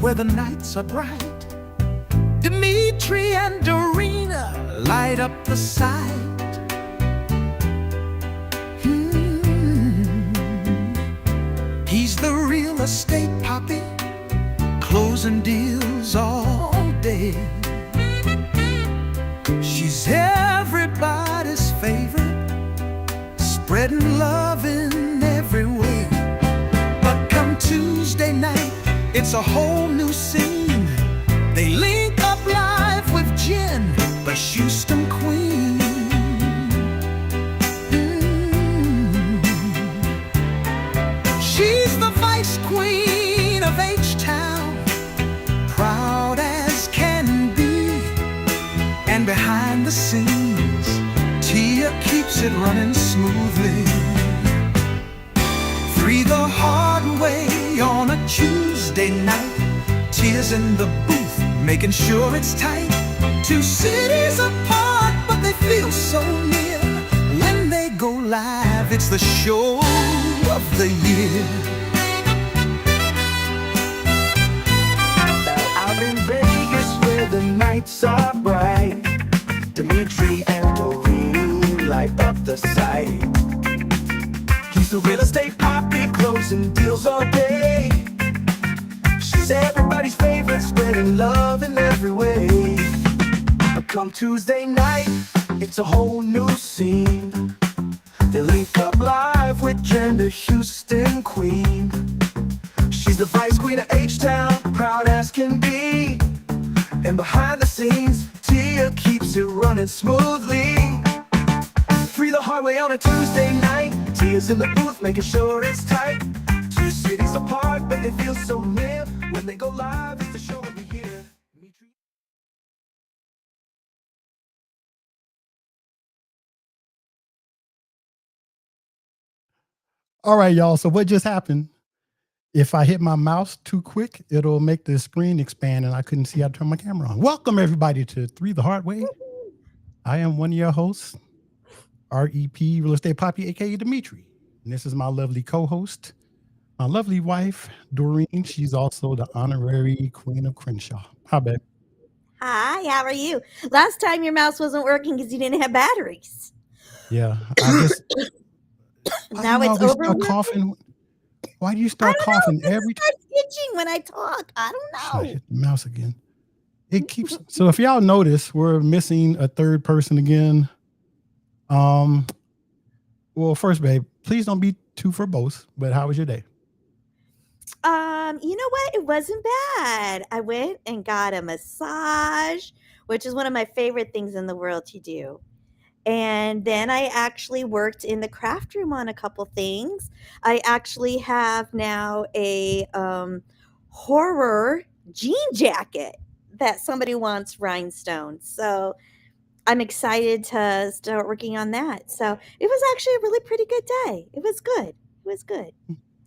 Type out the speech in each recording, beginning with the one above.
where the nights are bright. Dimitri and Dorina light up the sight. He's the real estate poppy, closing deals all day. She's everybody's favorite, spreading love in every way. But come Tuesday night, it's a whole new scene. They link up live with Jen, the Houston queen. She's the vice queen of H-Town, proud as can be. And behind the scenes, Tia keeps it running smoothly. Three the Hardway on a Tuesday night. Tia's in the booth, making sure it's tight. Two cities apart, but they feel so near. When they go live, it's the show of the year. Now out in Vegas where the nights are bright, Dimitri and Doreen light up the site. He's the real estate poppy, closing deals all day. She's everybody's favorite, spreading love in every way. But come Tuesday night, it's a whole new scene. They link up live with Jen, the Houston queen. She's the vice queen of H-Town, proud as can be. And behind the scenes, Tia keeps it running smoothly. Three the Hardway on a Tuesday night. Tia's in the booth, making sure it's tight. Two cities apart, but they feel so near. When they go live, it's the show of the year. All right, y'all. So what just happened? If I hit my mouse too quick, it'll make the screen expand and I couldn't see how to turn my camera on. Welcome everybody to Three the Hardway. I am one of your hosts, REP Real Estate Poppy, aka Dimitri. And this is my lovely co-host, my lovely wife, Doreen. She's also the honorary Queen of Crenshaw. Hi, babe. Hi, how are you? Last time your mouse wasn't working because you didn't have batteries. Yeah, I just Now it's over. Coughing. Why do you start coughing every time? I start itching when I talk. I don't know. Should I hit the mouse again? It keeps. So if y'all notice, we're missing a third person again. Well, first, babe, please don't be too verbose. But how was your day? You know what? It wasn't bad. I went and got a massage, which is one of my favorite things in the world to do. And then I actually worked in the craft room on a couple things. I actually have now a horror jean jacket that somebody wants rhinestones. So I'm excited to start working on that. So it was actually a really pretty good day. It was good. It was good.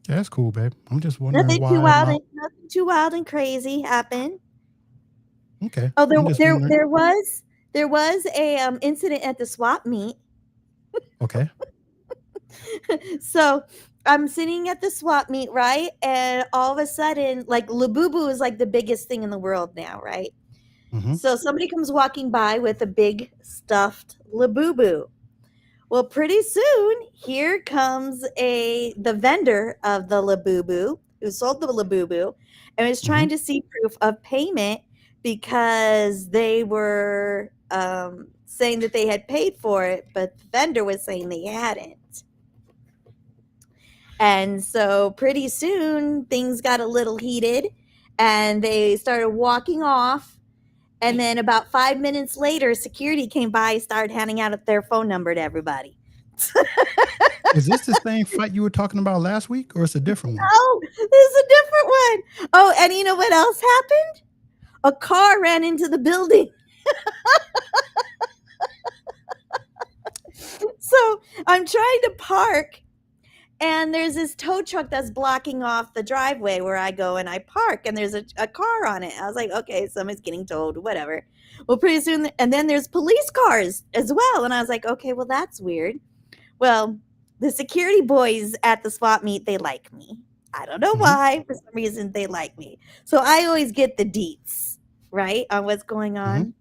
Yeah, that's cool, babe. I'm just wondering Nothing why. nothing too wild and crazy happened. Okay. Oh, there was a incident at the swap meet. Okay. So I'm sitting at the swap meet, right? And all of a sudden, like Labubu is like the biggest thing in the world now, right? Mm-hmm. So somebody comes walking by with a big stuffed Labubu. Well, pretty soon, here comes the vendor of the Labubu who sold the Labubu and was trying to see proof of payment because they were saying that they had paid for it, but the vendor was saying they hadn't. And so pretty soon, things got a little heated and they started walking off. And then about 5 minutes later, security came by and started handing out their phone number to everybody. Is this the same fight you were talking about last week, or it's a different one? Oh, this is a different one. Oh, and you know what else happened? A car ran into the building. So I'm trying to park. And there's this tow truck that's blocking off the driveway where I go and I park, and there's a car on it. I was like, okay, somebody's getting towed, whatever. Well, pretty soon, and then there's police cars as well. And I was like, okay, well, that's weird. Well, the security boys at the swap meet, they like me. I don't know Mm-hmm. why. For some reason, they like me. So I always get the deets, right, on what's going Mm-hmm. on.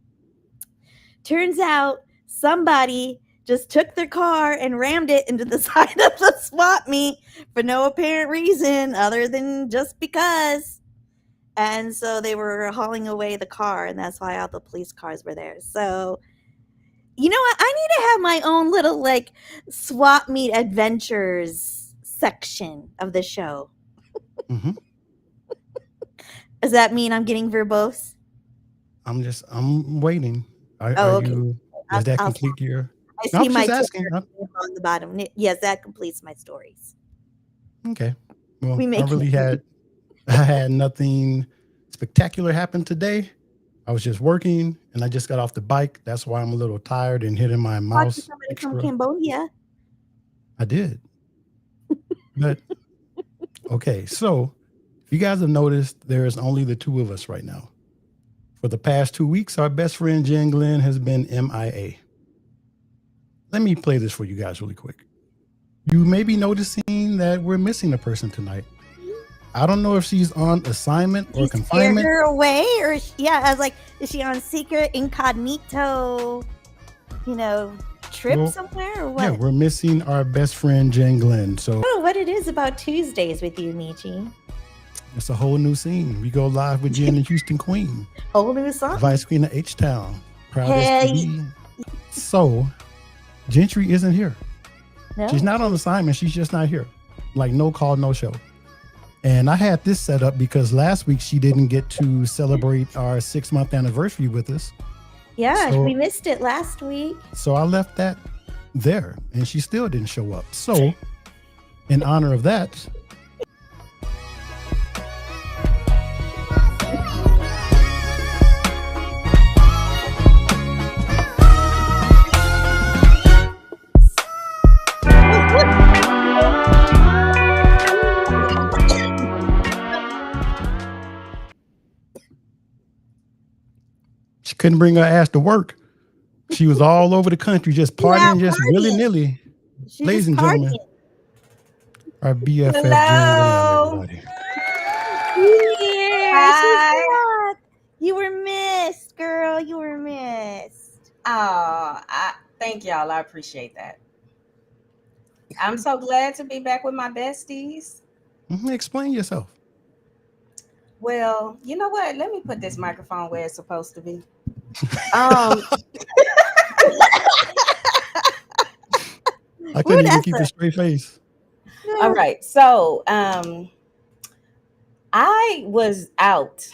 Turns out somebody just took their car and rammed it into the side of the swap meet for no apparent reason other than just because. And so they were hauling away the car, and that's why all the police cars were there. So, you know what? I need to have my own little like swap meet adventures section of the show. Mm-hmm. Does that mean I'm getting verbose? I'm waiting. Are Oh, okay. you? Does that I'll complete stop. your? I No, I see was my just Twitter asking. name on the bottom. Yes, that completes my stories. Okay. Well, We I make really it. I had nothing spectacular happen today. I was just working and I just got off the bike. That's why I'm a little tired and hitting my Talking to mouse somebody from extra. Cambodia. I did. But okay. So if you guys have noticed, there's only the two of us right now. For the past 2 weeks, our best friend Jen Glenn has been MIA. Let me play this for you guys really quick. You may be noticing that we're missing a person tonight. I don't know if she's on assignment or Did you scare confinement. her away, or yeah? I was like, is she on secret incognito? You know, trip Well, somewhere or yeah, what? we're missing our best friend Jen Glenn. So I don't know what it is about Tuesdays with you, Nietzsche. it's a whole new scene. We go live with Jen and Houston Queen, Whole new song. Vice Queen of H-Town. Proudest to Hey. be. So Gentry isn't here. No, She's not on assignment. She's just not here. Like no call, no show. And I had this set up because last week she didn't get to celebrate our 6-month anniversary with us. yeah, So- we missed it last week. So I left that there and she still didn't show up. So in honor of that, she couldn't bring her ass to work. She was all over the country just partying, just partying. willy-nilly. She's Ladies just and gentlemen, partying. our BFF Jen Hello. Glenn, everybody. Here, Hi. she's back. You were missed, girl. You were missed. Oh, thank y'all. I appreciate that. I'm so glad to be back with my besties. Explain yourself. Well, you know what? Let me put this microphone where it's supposed to be. I couldn't even that's keep a straight face. All right. So, I was out.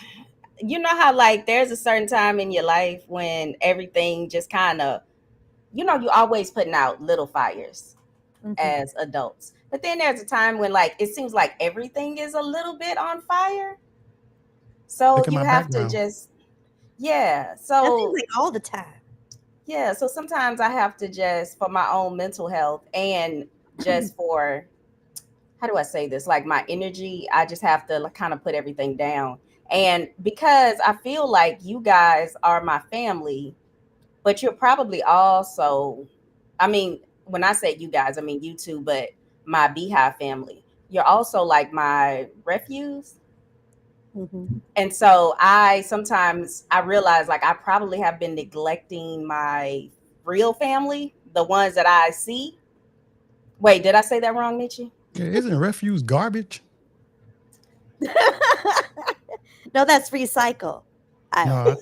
You know how like there's a certain time in your life when everything just kind of, you always putting out little fires Mhm. as adults. But then there's a time when like it seems like everything is a little bit on fire. So Look at you my have background. to just yeah. That So seems like all the time. yeah, so sometimes I have to just for my own mental health and just for how do I say this? Like my energy, I just have to like, kind of put everything down. And because I feel like you guys are my family, but you're probably also, I mean, when I say you guys, I mean you too, but my Beehive family. You're also like my refuge. Mhm. And so I realize like I probably have been neglecting my real family, the ones that I see. Wait, did I say that wrong, Nietzsche? Yeah, isn't refuse garbage? No, that's recycle. No,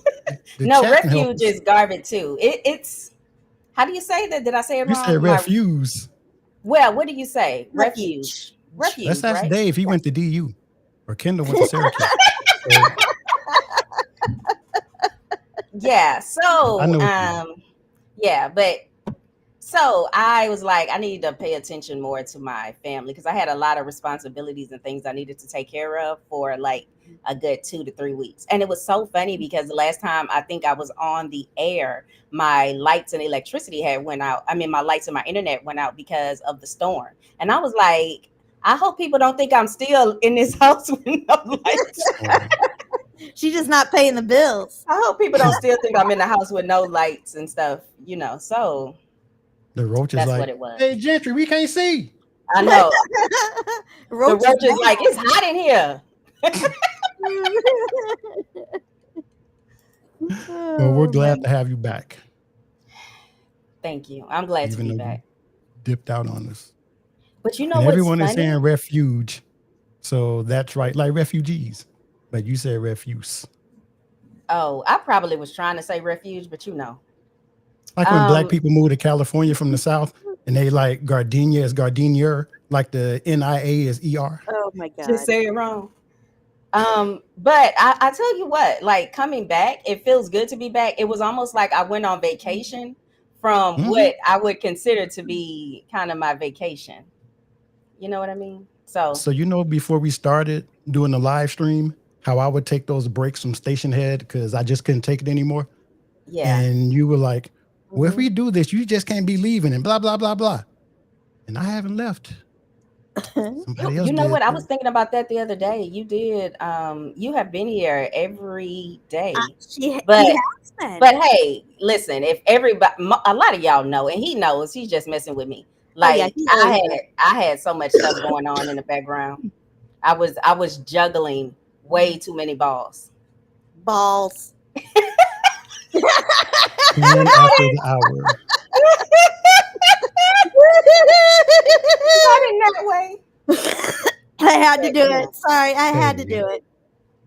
the No, chat can help refuge us. is garbage too. It's how do you say that? Did I say it You wrong? said refuse. Well, what do you say? Refuge. Refuge, Let's ask right? Dave. He went to DU, or Kendall went to Syracuse. So Yeah. So I know what you mean. yeah, but so I was like, I need to pay attention more to my family because I had a lot of responsibilities and things I needed to take care of for like a good 2 to 3 weeks. And it was so funny because the last time I think I was on the air, my lights and electricity had went out. I mean, my lights and my internet went out because of the storm. And I was like, I hope people don't think I'm still in this house with no lights. So, She's just not paying the bills. I hope people don't still think I'm in the house with no lights and stuff, So the roach is that's like, what it was. "Hey, Gentry, we can't see." I know. The Roach roach is is like, it's hot in here. Well, we're Oh, glad to have you back, Thank you. I'm glad to even be though you back. dipped out on us. But you know And what's everyone is funny? saying refuge. So that's right, like refugees. But you said refuse. Oh, I probably was trying to say refuge, but you know. Like when black people move to California from the South and they like gardenia is gardenier, like the NIA is ER. oh my Just God. say it wrong. But I tell you what, like coming back, it feels good to be back. It was almost like I went on vacation from Hmm. what I would consider to be kind of my vacation. You know what I mean? So So before we started doing the live stream, how I would take those breaks from station head because I just couldn't take it anymore. yeah. And you were like, well, if Mhm. we do this, you just can't be leaving and blah, blah, blah, blah. And I haven't left. Somebody else You know did. what? I was Though. thinking about that the other day. You did you have been here every day. But He has been. but hey, listen, if everybody a lot of y'all know and he knows he's just messing with me. Oh yeah, Like he always does. I had so much stuff going on in the background. I was juggling way too many balls. Balls. And after the hour, Not in that way. I had to But do yeah. it. Sorry, I had to baby, do it.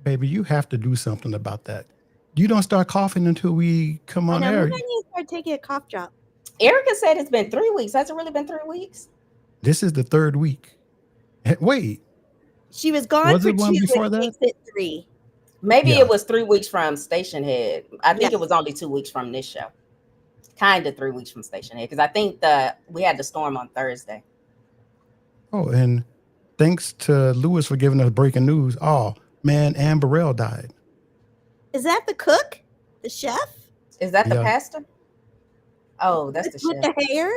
baby, you have to do something about that. You don't start coughing until we come I on know. Maybe air. I need to start taking a cough drop. Erica said it's been 3 weeks. Has it really been 3 weeks? This is the third week. Wait, She was gone was for it one 2, before which that? makes it 3. Maybe it Yeah. was 3 weeks from Station Head. I think Yeah. it was only 2 weeks from this show. Kind of 3 weeks from Station Head because I think we had the storm on Thursday. Oh, and thanks to Lewis for giving us breaking news. Oh, man, Ann Burrell died. Is that the cook? The chef? Is that the Yeah. pastor? Oh, that's the With chef. the hair?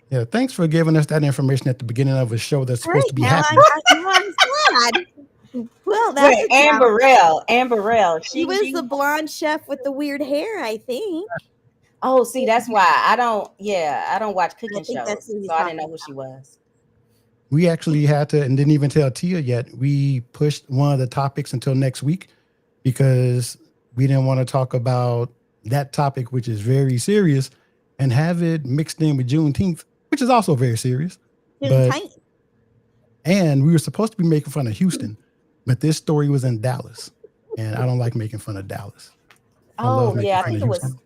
Yeah. Thanks for giving us that information at the beginning of a show that's All supposed right, to be now happy. I'm sad. Well, that's Wait, a Ann challenge. Burrell. Ann Burrell. She was the blonde chef with the weird hair, I think. Oh, see, that's why I don't. Yeah, I don't watch I cooking think that's shows, who he's so I didn't know talking who she was. We actually had to, and didn't even tell Tia yet. We pushed one of the topics until next week because we didn't want to talk about that topic, which is very serious, and have it mixed in with Juneteenth, which is also very serious. But tiny. and we were supposed to be making fun of Houston, but this story was in Dallas, and I don't like making fun of Dallas. I love Oh, making yeah, I fun think of it was. Houston.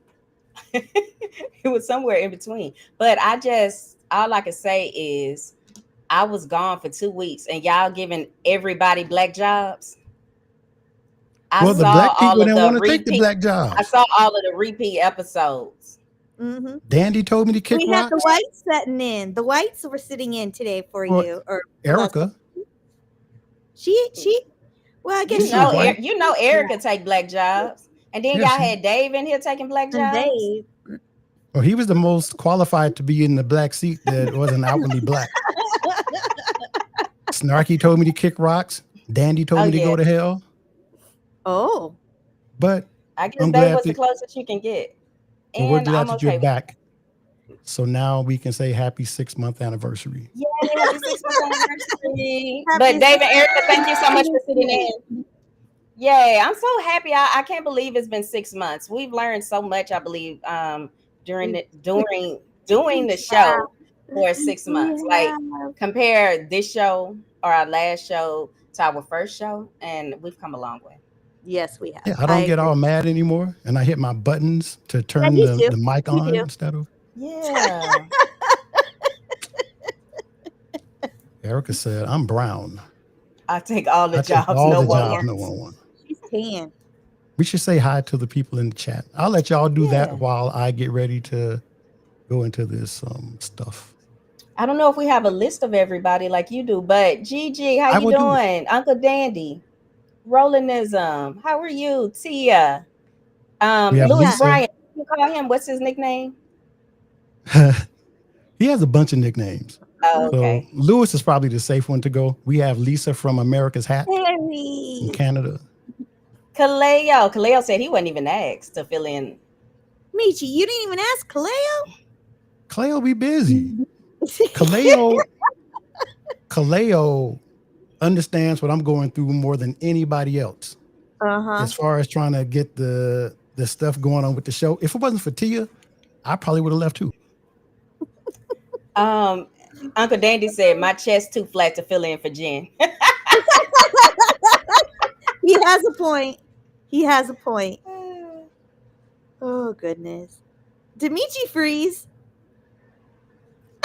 It was somewhere in between. But all I can say is I was gone for 2 weeks, and y'all giving everybody black jobs. I Well, the saw black all people of didn't the want to take the repeat. black I jobs. saw all of the repeat episodes. Mm-hmm. Dandy told me to kick We had the rocks. whites sitting in. The whites were sitting in today for Well, you. Or Erica, she well, I guess she's a white. You know, Erica take black jobs, and then Yeah, y'all had Dave in here taking black and jobs. they well, he was the most qualified to be in the black seat that wasn't outwardly black. Snarky told me to kick rocks. Dandy told Oh me to yeah, go to hell. Oh. But I guess I'm Dave glad was the that closest you can get, well, we're and glad I'm that you're okay with it. back. So now we can say happy 6-month anniversary. Yay, happy 6 month anniversary! Happy But Dave and Erica, thank you so much for sitting anniversary. in. Yay, I'm so happy. I can't believe it's been 6 months. We've learned so much, I believe, doing the show for 6 months. Like compare this show or our last show to our first show, and we've come a long way. Yes, we have. Yeah, I don't get all mad anymore, and I hit my buttons to turn me the, too. the mic Me on too. instead of. Yeah. Erica said, "I'm brown. I take all the I take jobs all no the one jobs wants. no one wants." She's tan. We should say hi to the people in the chat. I'll let y'all do Yeah. that while I get ready to go into this stuff. I don't know if we have a list of everybody like you do, but Gigi, how I you will do it. doing? Uncle Dandy, Rolandism, how are you? Tia, We have Louis Lisa. Bryant. You call him? What's his nickname? He has a bunch of nicknames. Oh, So okay. Lewis is probably the safe one to go. We have Lisa from America's Hat in Harry. Canada. Kaleo said he wasn't even asked to fill in. Michi, you didn't even ask Kaleo? Kaleo be busy. Kaleo Kaleo understands what I'm going through more than anybody else. Uh-huh. As far as trying to get the stuff going on with the show. If it wasn't for Tia, I probably would have left too. Uncle Dandy said my chest too flat to fill in for Jen. He has a point. He has a point. Oh goodness. Dimitri freeze.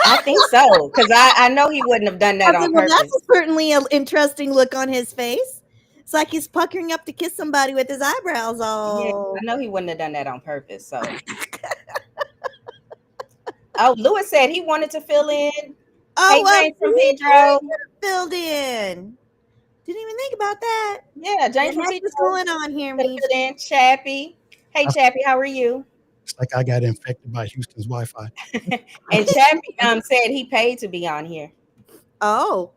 I think so, because I know he wouldn't have done that on Well, purpose. that's certainly an interesting look on his face. It's like he's puckering up to kiss somebody with his eyebrows all. Yeah, I know he wouldn't have done that on purpose. So, oh, Lewis said he wanted to fill in. Oh, hey, James from Pedro filled in. Didn't even think about that. Yeah, James from Pedro. What's going on here, me? Filled in. Chappie. Hey, Chappie, how are you? It's like I got infected by Houston's Wi-Fi. And Chappie said he paid to be on here. Oh.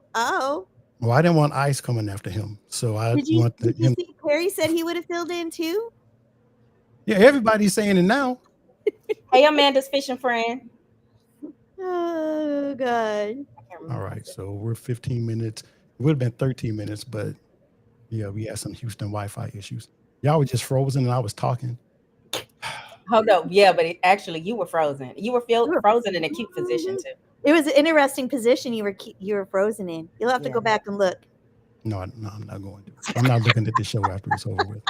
Well, I didn't want ICE coming after him, so I did you want see Perry said he would have filled in too? Yeah, everybody's saying it now. Hey, Amanda's fishing friend. Oh God. All right, so we're 15 minutes. It would have been 13 minutes, but yeah, we had some Houston Wi-Fi issues. Y'all were just frozen and I was talking. Hold up. Yeah, but actually you were frozen. You were frozen in a cute position too. It was an interesting position you were frozen in. You'll have to go back and look. No, I'm not going to. I'm not looking at the show after it's over with.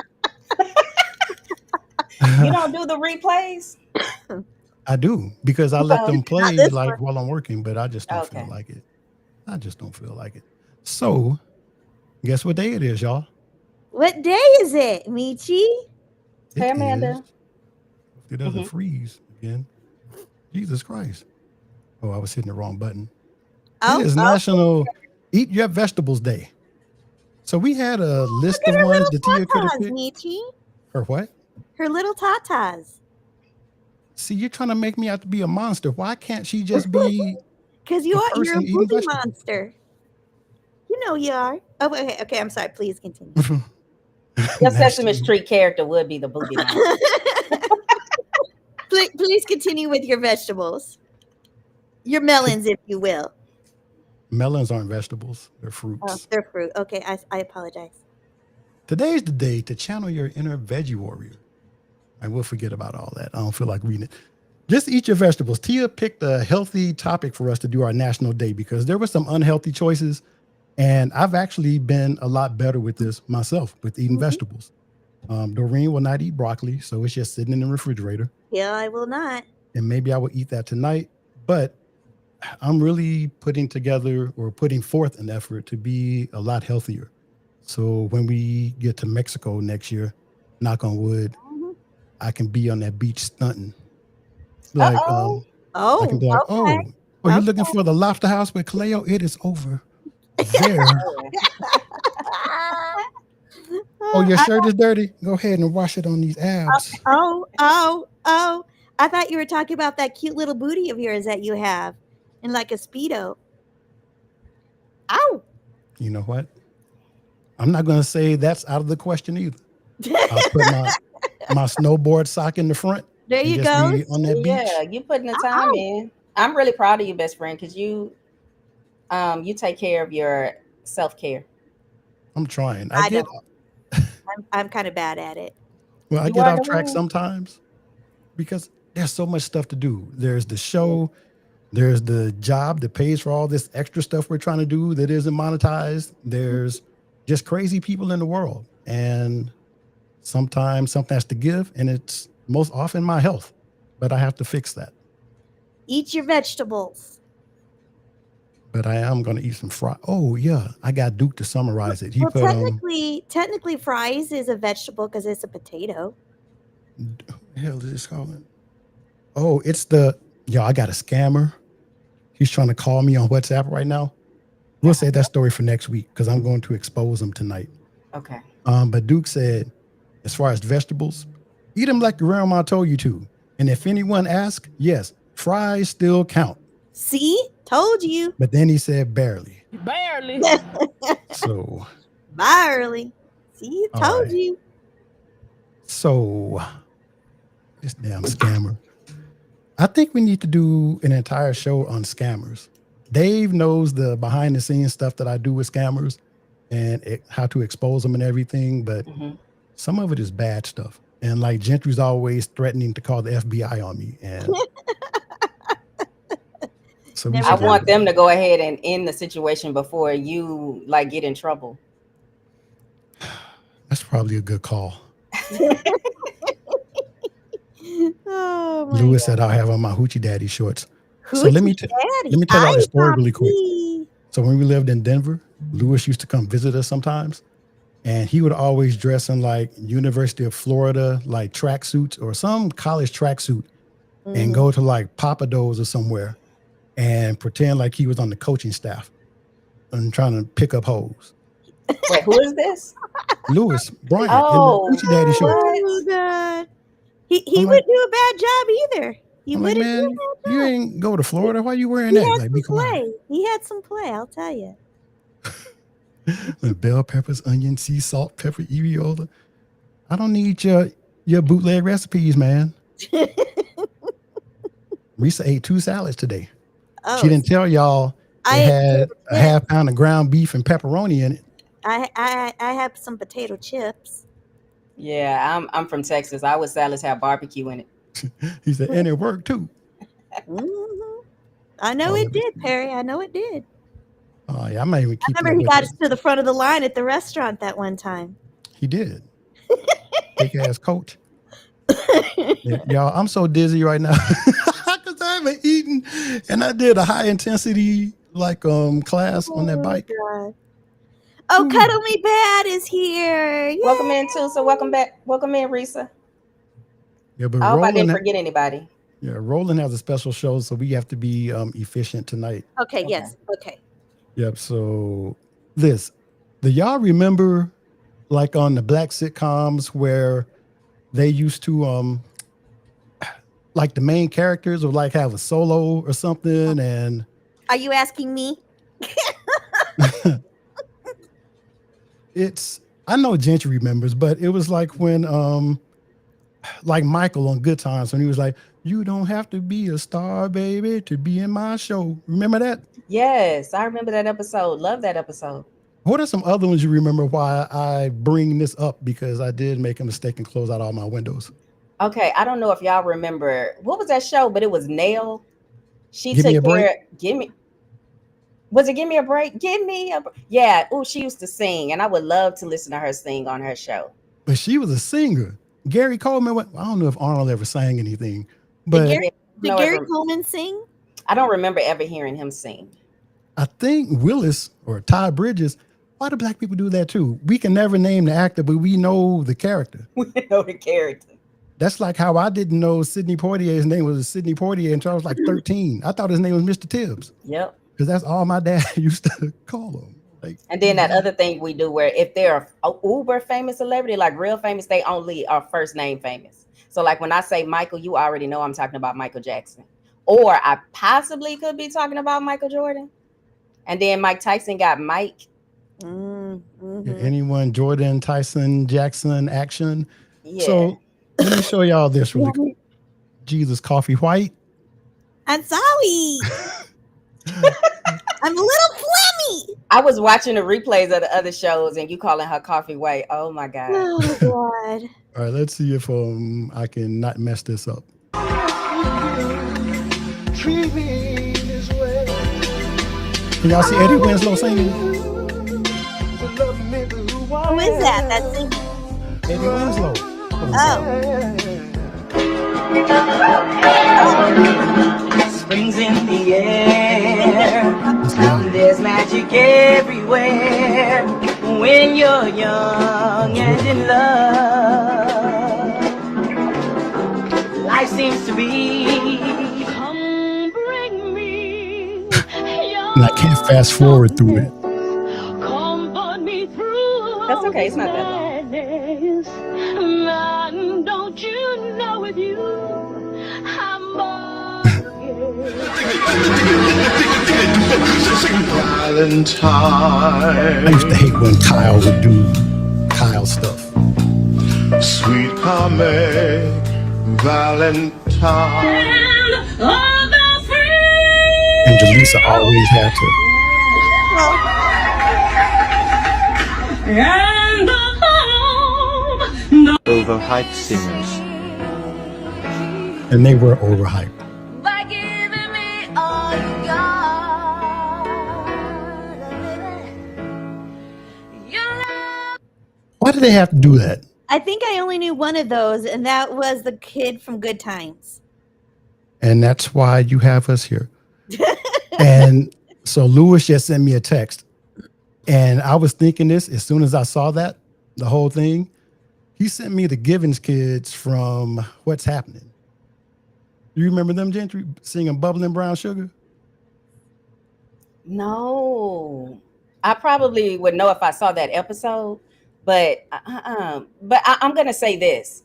You don't do the replays? I do, because I let them play like while I'm working, but I just don't feel like it. I just don't feel like it. So, guess what day it is, y'all? What day is it, Michi? Hey, Amanda. It doesn't freeze again. Jesus Christ. Oh, I was hitting the wrong button. It is National Eat Your Vegetables Day. So we had a list of ones that Tia could have picked. Michi. Her what? Her little tatas. See, you're trying to make me out to be a monster. Why can't she just be? Because you're a movie monster. You know you are. Oh, okay. I'm sorry. Please continue. Your Sesame Street character would be the booby monster. Please continue with your vegetables. Your melons, if you will. Melons aren't vegetables. They're fruits. Oh, they're fruit. Okay, I apologize. Today's the day to channel your inner veggie warrior. I will forget about all that. I don't feel like reading it. Just eat your vegetables. Tia picked a healthy topic for us to do our National Day because there were some unhealthy choices. And I've actually been a lot better with this myself, with eating vegetables. Doreen will not eat broccoli, so it's just sitting in the refrigerator. Yeah, I will not. And maybe I will eat that tonight. But I'm really putting forth an effort to be a lot healthier. So when we get to Mexico next year, knock on wood, I can be on that beach stunting. Like, I can be like, you're looking for the lobster house with Cleo? It is over there. Oh, your shirt is dirty? Go ahead and wash it on these abs. I thought you were talking about that cute little booty of yours that you have in like a Speedo. Ow. You know what? I'm not going to say that's out of the question either. I'll put my snowboard sock in the front. There you go. On that beach. Yeah, you putting the time in. I'm really proud of you, best friend, because you take care of your self-care. I'm trying. I'm kind of bad at it. Well, I get off track sometimes because there's so much stuff to do. There's the show. There's the job that pays for all this extra stuff we're trying to do that isn't monetized. There's just crazy people in the world. And sometimes something has to give, and it's most often my health. But I have to fix that. Eat your vegetables. But I am going to eat some fries. Oh, yeah. I got Duke to summarize it. Technically, fries is a vegetable because it's a potato. What the hell is this called? Oh, I got a scammer. He's trying to call me on WhatsApp right now. We'll save that story for next week because I'm going to expose him tonight. Okay. But Duke said, as far as vegetables, eat them like your grandma told you to. And if anyone asks, yes, fries still count. See? Told you. But then he said barely. Barely. So. Barely. See? Told you. So, this damn scammer. I think we need to do an entire show on scammers. Dave knows the behind the scenes stuff that I do with scammers and how to expose them and everything, but some of it is bad stuff. And like Gentry's always threatening to call the FBI on me, and so I want them to go ahead and end the situation before you like get in trouble. That's probably a good call. Oh, Lewis said I'll have on my hoochie daddy shorts. Hoochie So let me tell y'all the story really quick. Poppy. So when we lived in Denver, Lewis used to come visit us sometimes, and he would always dress in like University of Florida, like tracksuits or some college tracksuit, and go to like Papa Do's or somewhere and pretend like he was on the coaching staff and trying to pick up hoes. Wait, who is this? Lewis Bryant Oh, in the Hoochie Daddy shorts. Oh, God. He wouldn't do a bad job either. He I'm like, wouldn't man, do a bad job. you ain't go to Florida. Why you wearing He that? had Like, be some quiet. play. He had some play, I'll tell you. With bell peppers, onion, sea salt, pepper, Eviola. I don't need your bootleg recipes, man. Risa ate 2 salads today. Oh, She didn't tell y'all I it had a half pound of ground beef and pepperoni in it. I have some potato chips. Yeah, I'm from Texas. Our salads have barbecue in it. He said, and it worked too. I know it did, Perry. I know it did. Oh yeah, I might even keep. I remember he got us to the front of the line at the restaurant that one time. He did. Big ass coach. Yeah, y'all, I'm so dizzy right now because I haven't eaten, and I did a high intensity like class on that bike. God. Oh, Cuddle Me Bad is here. Yay. Welcome in, Tusa. Welcome back. Welcome in, Risa. Yeah, but I hope I didn't forget anybody. Yeah, Roland has a special show, so we have to be efficient tonight. Okay. Yes. Okay. Yep. So do y'all remember like on the black sitcoms where they used to like the main characters would like have a solo or something? And are you asking me? I know Gentry remembers, but it was like when like Michael on Good Times when he was like, "You don't have to be a star, baby, to be in my show." Remember that? Yes, I remember that episode. Love that episode. What are some other ones you remember why I bring this up? Because I did make a mistake and close out all my windows. Okay, I don't know if y'all remember what was that show, but it was Nail. She Give took Me a Break? Was it Give Me a Break? Give me a break. Yeah. Oh, she used to sing, and I would love to listen to her sing on her show. But she was a singer. Gary Coleman went, I don't know if Arnold ever sang anything, but Did Gary Coleman sing? I don't remember ever hearing him sing. I think Willis or Ty Bridges, why do black people do that too? We can never name the actor, but we know the character. We know the character. That's like how I didn't know Sidney Poitier's name was Sidney Poitier until I was like 13. I thought his name was Mr. Tibbs. Yep. Because that's all my dad used to call him. Like, and then that other thing we do where if they're a uber famous celebrity, like real famous, they only are first name famous. So like when I say Michael, you already know I'm talking about Michael Jackson. Or I possibly could be talking about Michael Jordan. And then Mike Tyson got Mike. Anyone, Jordan, Tyson, Jackson, action. Yeah. So let me show y'all this really quick. Jesus Coffee White. I'm sorry. I'm a little phlegmy. I was watching the replays of the other shows and you calling her Coffee White. Oh my God. Oh God. All right, let's see if I can not mess this up. Can y'all see Eddie Winslow singing? Who is that? That's singing? Eddie Winslow. Springs in the air. There's magic everywhere when you're young and in love. Life seems to be. Come bring me. And I can't fast forward through it. That's okay. It's not that long. Don't you know with you, I'm Valentine. I used to hate when Kyle would do Kyle stuff. Sweet comic Valentine. And and Jaleesa always had to. Overhyped singers. And they were overhyped. By giving me all you got, baby. Why did they have to do that? I think I only knew one of those, and that was the kid from Good Times. And that's why you have us here. And so Lewis just sent me a text. And I was thinking this as soon as I saw that, the whole thing. He sent me the Givens kids from What's Happening. You remember them, Gentry, singing Bubbling Brown Sugar? No, I probably would know if I saw that episode, but I'm gonna say this.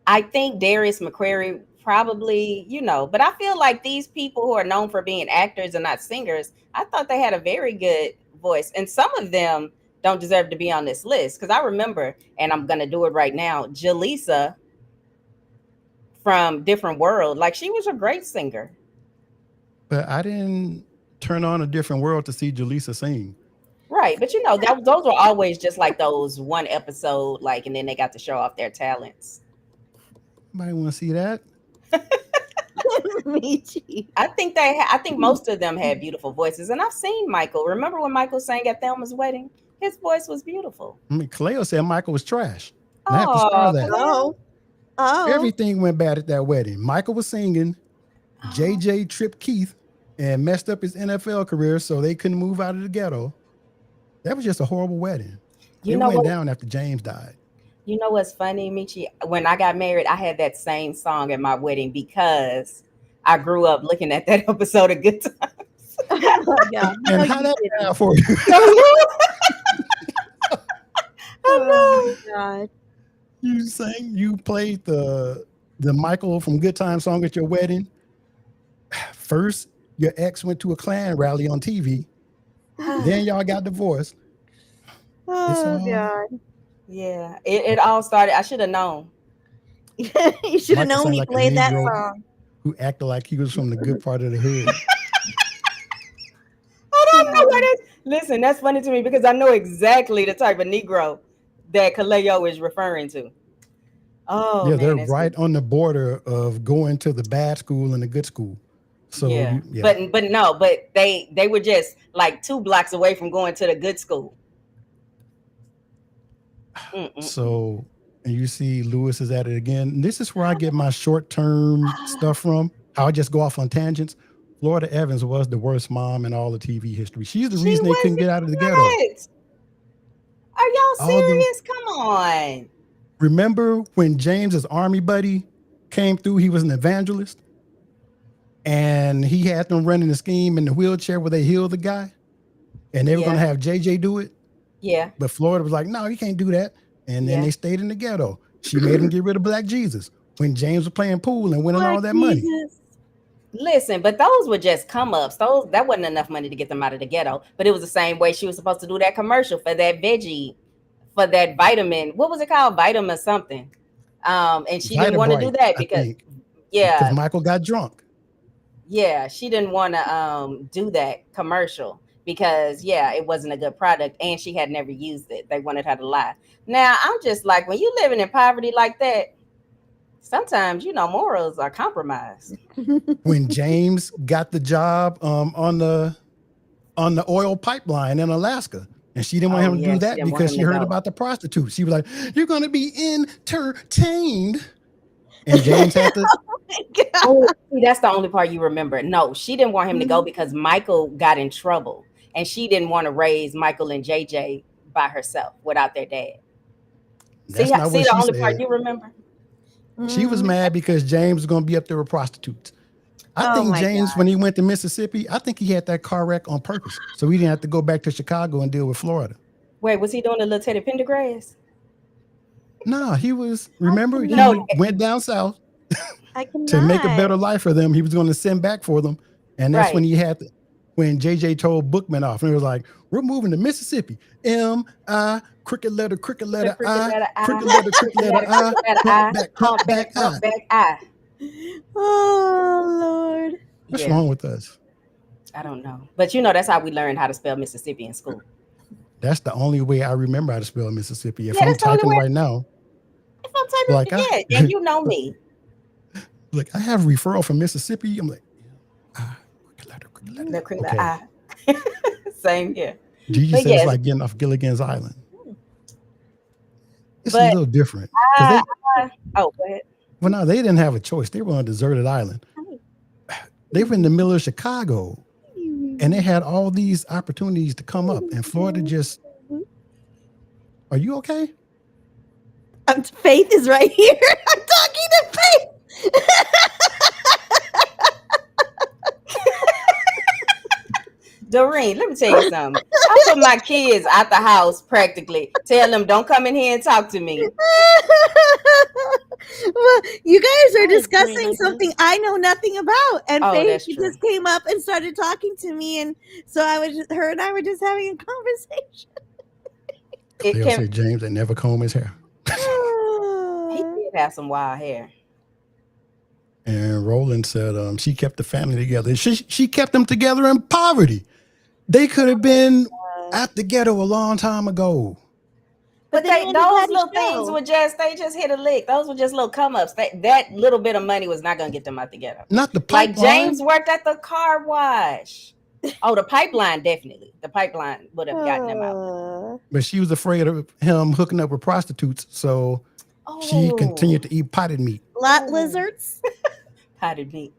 I think Darius McCrary probably, but I feel like these people who are known for being actors and not singers, I thought they had a very good voice, and some of them don't deserve to be on this list, because I remember, and I'm gonna do it right now, Jaleesa from Different World, like she was a great singer. But I didn't turn on A Different World to see Jaleesa sing. Right, but those were always just like those one episode, like, and then they got to show off their talents. Anybody want to see that? I think most of them had beautiful voices, and I've seen Michael. Remember when Michael sang at Thelma's wedding? His voice was beautiful. I mean, Kaleo said Michael was trash. I have to start that. Oh. Everything went bad at that wedding. Michael was singing, JJ tripped Keith and messed up his NFL career, so they couldn't move out of the ghetto. That was just a horrible wedding. It went down after James died. You know what's funny, Michi? When I got married, I had that same song at my wedding because I grew up looking at that episode of Good Times. Oh my God. And how that sound for you? I know. Oh God. You played the Michael from Good Time song at your wedding. First, your ex went to a Klan rally on TV. Then y'all got divorced. Oh God. Yeah, it all started. I should have known. You should have known he like played that song. Who acted like he was from the good part of the hood. I don't know what it is. Listen, that's funny to me because I know exactly the type of Negro that Kaleo is referring to. Oh, yeah, man, they're right on the border of going to the bad school and the good school. So yeah. But they were just like 2 blocks away from going to the good school. So, and you see Lewis is at it again. This is where I get my short-term stuff from. How I just go off on tangents. Florida Evans was the worst mom in all of TV history. She's the reason they couldn't get out of the ghetto. Are y'all serious? Come on. Remember when James's army buddy came through? He was an evangelist. And he had them running the scheme in the wheelchair where they healed the guy. And they were going to have JJ do it. Yeah. But Florida was like, no, you can't do that. And then they stayed in the ghetto. She made him get rid of Black Jesus when James was playing pool and winning all that money. Listen, but those were just come ups. That wasn't enough money to get them out of the ghetto. But it was the same way she was supposed to do that commercial for that veggie, for that vitamin. What was it called? Vitamin something. And she didn't want to do that because Michael got drunk. Yeah, she didn't want to do that commercial because it wasn't a good product and she had never used it. They wanted her to lie. Now I'm just like, when you living in poverty like that, sometimes morals are compromised. When James got the job on the oil pipeline in Alaska, and she didn't want him to do that because she heard about the prostitutes. She was like, "You're going to be entertained." And James had to. Oh, see, that's the only part you remember. No, she didn't want him to go because Michael got in trouble, and she didn't want to raise Michael and JJ by herself without their dad. That's see the only part you remember. She was mad because James was going to be up there with prostitutes. I think James, when he went to Mississippi, I think he had that car wreck on purpose, so he didn't have to go back to Chicago and deal with Florida. Wait, was he doing a little Teddy Pendergrass? No, he was. Remember, he went down south to make a better life for them. He was going to send back for them, and that's when when JJ told Bookman off, and he was like, "We're moving to Mississippi. M-I, cricket letter I, cricket letter, I, humpback I. Oh Lord! What's wrong with us? I don't know. But you know, that's how we learned how to spell Mississippi in school. That's the only way I remember how to spell Mississippi. If Yeah, I'm that's the only typing way. right now, If I'm like typing, yeah, and you know me. like I have referral from Mississippi. I'm like, quick letter. The quick Okay. I. Same here. Gigi But said it's yes, like getting off Gilligan's Island. It's a but little different because oh, go ahead. well, no, they didn't have a choice. They were on a deserted island. They were in the middle of Chicago, and they had all these opportunities to come up, and Florida just. Are you okay? Faith is right here. I'm talking to Faith. Doreen, let me tell you something. I put my kids out the house practically. Tell them, don't come in here and talk to me. Well, you guys are Hi, discussing Serena. something I know nothing about, and Oh, Faith that's true. just came up and started talking to me, and so her and I were just having a conversation. They'll say James they never comb his hair. He did have some wild hair. And Roland said she kept the family together. She kept them together in poverty. They could have been at the ghetto a long time ago. But they had those a little show. things were they just hit a lick. Those were just little come ups. That little bit of money was not going to get them out the ghetto. Not the Like pipeline. James worked at the car wash. Oh, the pipeline, definitely. The pipeline would have gotten him out. But she was afraid of him hooking up with prostitutes, so she continued to eat potted meat. Lot lizards. Potted meat.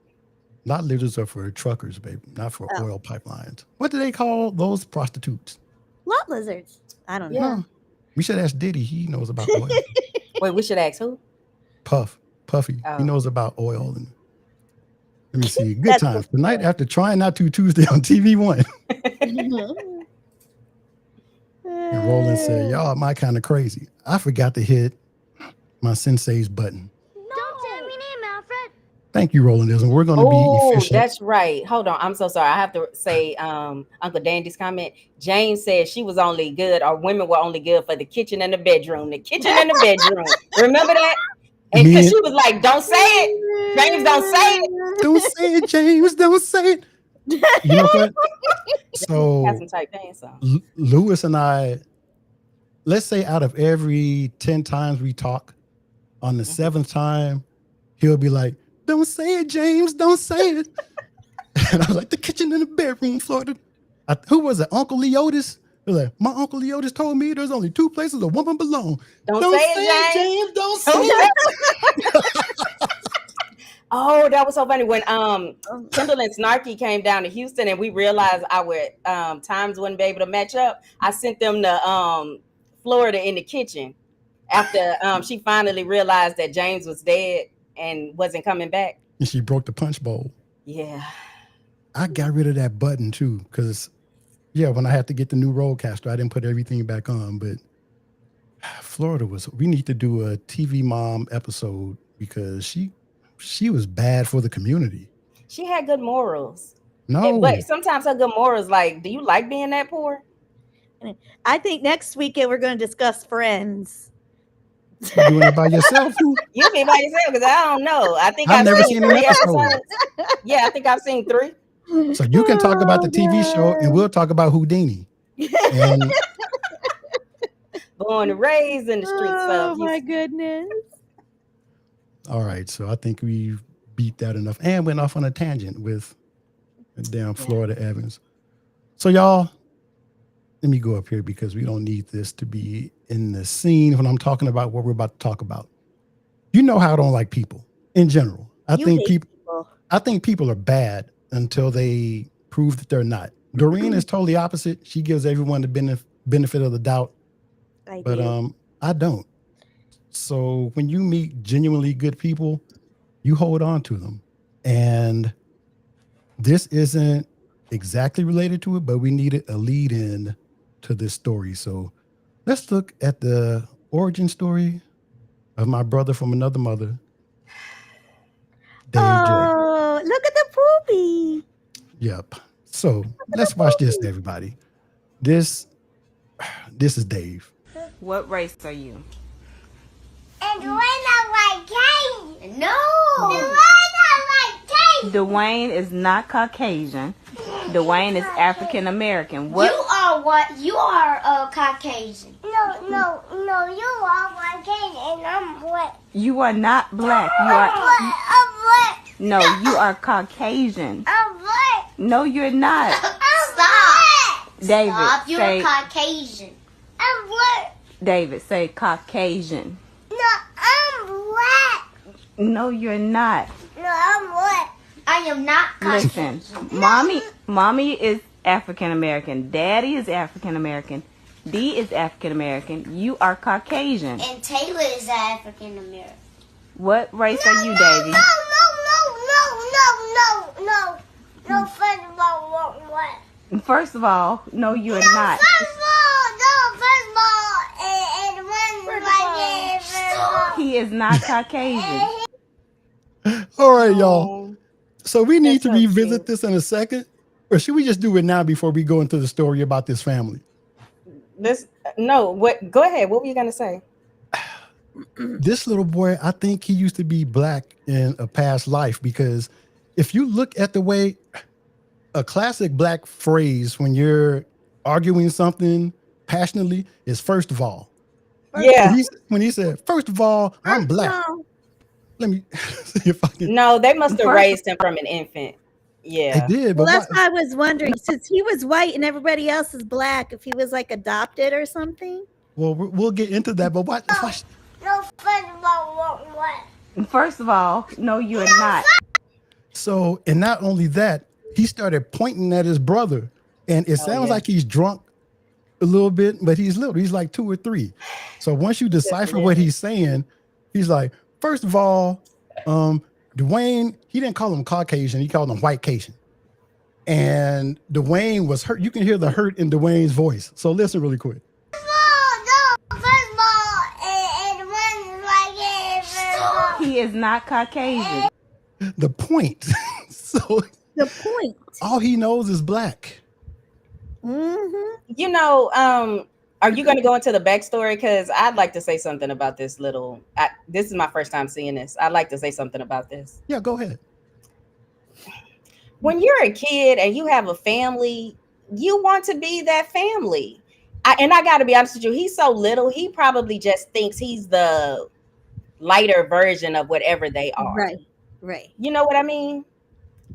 Lot lizards are for truckers, baby, not for oil pipelines. What do they call those prostitutes? Lot lizards. I don't know. Huh. We should ask Diddy. He knows about oil. Wait, we should ask who? Puffy. Oh. He knows about oil. And let me see. Good That's times. cool. Tonight after Trying Not to Tuesday on TV1. And Roland said, y'all my kind of crazy. I forgot to hit my sensei's button. Don't say my name, Alfred. Thank you, Rolandism. We're going to be efficient. That's right. Hold on. I'm so sorry. I have to say Uncle Dandy's comment. Jane said she was only good, or women were only good for the kitchen and the bedroom. The kitchen and the bedroom. Remember that? And because she was like, don't say it. James, don't say it. Don't say it, James. Don't say it. You know what? So Has some tight pants on. Lewis and I, let's say out of every 10 times we talk, on the 7th time, he'll be like, don't say it, James. Don't say it. And I was like, the kitchen and the bedroom, Florida. Who was it? Uncle Leotis? He was like, my Uncle Leotis told me there's only 2 places a woman belong. Don't say it, James. Don't say it. Oh, that was so funny when Kendall and Snarky came down to Houston and we realized our times wouldn't be able to match up. I sent them to Florida in the kitchen after she finally realized that James was dead and wasn't coming back. And she broke the punch bowl. Yeah. I got rid of that button too, because when I had to get the new Rodecaster, I didn't put everything back on. But Florida we need to do a TV mom episode because she was bad for the community. She had good morals. No. But sometimes her good morals, like, do you like being that poor? I think next weekend we're going to discuss Friends. You doing it by yourself? You be by yourself because I don't know. I think I've I've never seen seen an 3 episode. episodes. Yeah, I think I've seen 3. So you can talk about the TV show and we'll talk about Houdini. And Born and raised in the streets Oh of my Houston. goodness. all right, so I think we beat that enough and went off on a tangent with damn Florida Evans. So y'all, let me go up here because we don't need this to be in the scene when I'm talking about what we're about to talk about. You know how I don't like people in general. I think people are bad until they prove that they're not. Doreen is totally opposite. She gives everyone the benefit of the doubt. I don't. So when you meet genuinely good people, you hold on to them. And this isn't exactly related to it, but we needed a lead in to this story. So let's look at the origin story of my brother from another mother, Dave J. Oh, look at the poopy. Yep. So let's watch this, everybody. This is Dave. What race are you? And Dwayne not like Caucasian. No. Dwayne not like Caucasian. Dwayne is not Caucasian. Dwayne is African American. You What? are what? You are Caucasian. No, you are Caucasian and I'm what? You are not black. You are. I'm what? No, you are Caucasian. I'm what? No, you're not. Stop. David, Stop. You're say. Caucasian. I'm what? David, say Caucasian. No, I'm what? No, you're not. No, I'm what? I am not Caucasian. Listen, mommy is African American. Daddy is African American. D is African American. You are Caucasian. And Taylor is African American. What race are you, Davy? No. First of all, what? First of all, no, you're not. First of all, and one right here. He is not Caucasian. All right, y'all. So we need to That's so revisit cute. this in a second, or should we just do it now before we go into the story about this family? What? Go ahead. What were you gonna say? This little boy, I think he used to be black in a past life, because if you look at the way a classic black phrase when you're arguing something passionately is "first of all." Yeah. When he said, "First of all, I'm black." Let me see if I can. No, they must have raised him from an infant. Yeah. They did, but Well, that's why I was wondering, since he was white and everybody else is black, if he was like adopted or something. well, we'll get into that. But what? No, first of all, what? First of all, no, you're not. So, and not only that, he started pointing at his brother, and it sounds like he's drunk a little bit, but he's little. He's like 2 or 3. So once you decipher what he's saying, he's like, first of all, Dwayne, he didn't call him Caucasian, he called him white Cajun. And Dwayne was hurt. You can hear the hurt in Dwayne's voice. So listen really quick. First of all, and one right here. He is not Caucasian. The point. So The point. all he knows is black. You know, are you going to go into the backstory? Because I'd like to say something about this little. This is my first time seeing this. I'd like to say something about this. Yeah, go ahead. When you're a kid and you have a family, you want to be that family. And I got to be honest with you, he's so little, he probably just thinks he's the lighter version of whatever they are. Right. You know what I mean?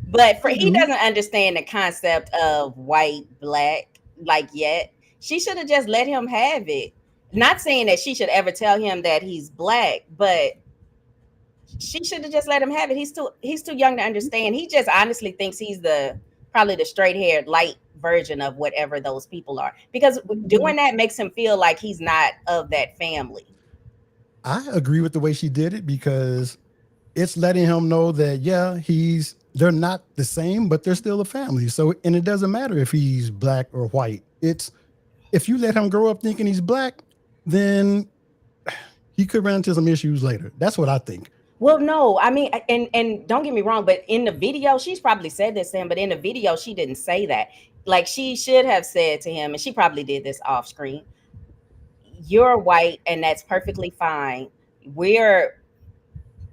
But he doesn't understand the concept of white, black, like yet. She should have just let him have it. Not saying that she should ever tell him that he's black, but she should have just let him have it. He's too young to understand. He just honestly thinks he's probably the straight-haired, light version of whatever those people are. Because doing that makes him feel like he's not of that family. I agree with the way she did it, because it's letting him know that, yeah, they're not the same, but they're still a family. So, and it doesn't matter if he's black or white. If you let him grow up thinking he's black, then he could run into some issues later. That's what I think. Well, no, I mean, and don't get me wrong, but in the video, she's probably said this to him, but in the video, she didn't say that. Like, she should have said to him, and she probably did this off screen, you're white, and that's perfectly fine. We're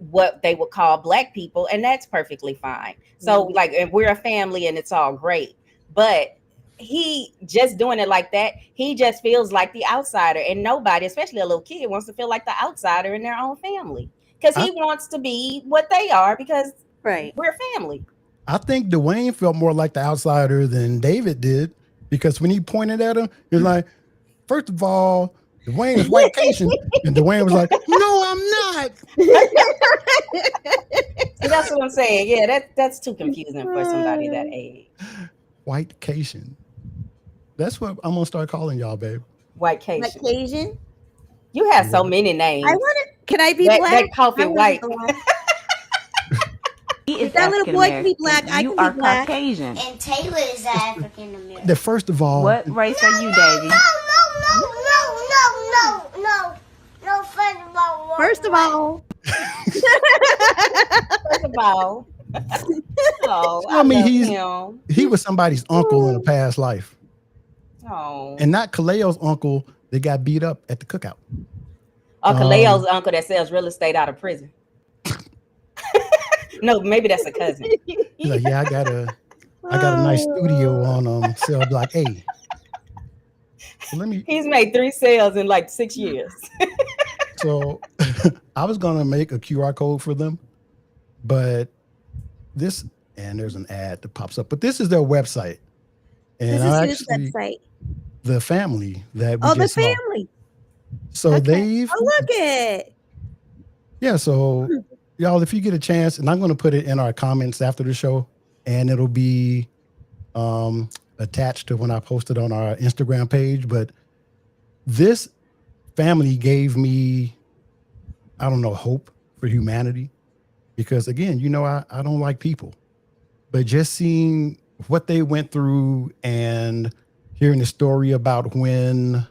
what they would call black people, and that's perfectly fine. So, like, and we're a family, and it's all great. But he just doing it like that, he just feels like the outsider, and nobody, especially a little kid, wants to feel like the outsider in their own family, because he wants to be what they are, because we're family. I think Dwayne felt more like the outsider than David did, because when he pointed at him, he was like, first of all, Dwayne is white Cajun. And Dwayne was like, no, I'm not. So that's what I'm saying. Yeah, that's too confusing for somebody that age. White Cajun. That's what I'm going to start calling y'all, babe. White Cajun. Like Cajun? You have so many names. Can I be black? That coffee white. He is that little boy can be black. I You can are be black. Caucasian. And Taylor is African American. That first of all, What race are you, Davy? No. First of all, First of all, oh, I mean, love him. he was somebody's uncle in a past life. Oh, And not Kaleo's uncle that got beat up at the cookout. Uncle Leo's uncle that sells real estate out of prison. No, maybe that's a cousin. He's like, yeah, I got a I got a nice studio on cell block A. So let me. He's made 3 sales in like 6 years. So I was gonna make a QR code for them, but this and there's an ad that pops up. But this is their website, and This is I whose actually website? the family that we Oh, the just saw. family. So Okay. they've Oh, look it. yeah. So y'all, if you get a chance, and I'm gonna put it in our comments after the show, and it'll be attached to when I post it on our Instagram page. But this family gave me, I don't know, hope for humanity. Because again, I don't like people, but just seeing what they went through and hearing the story about when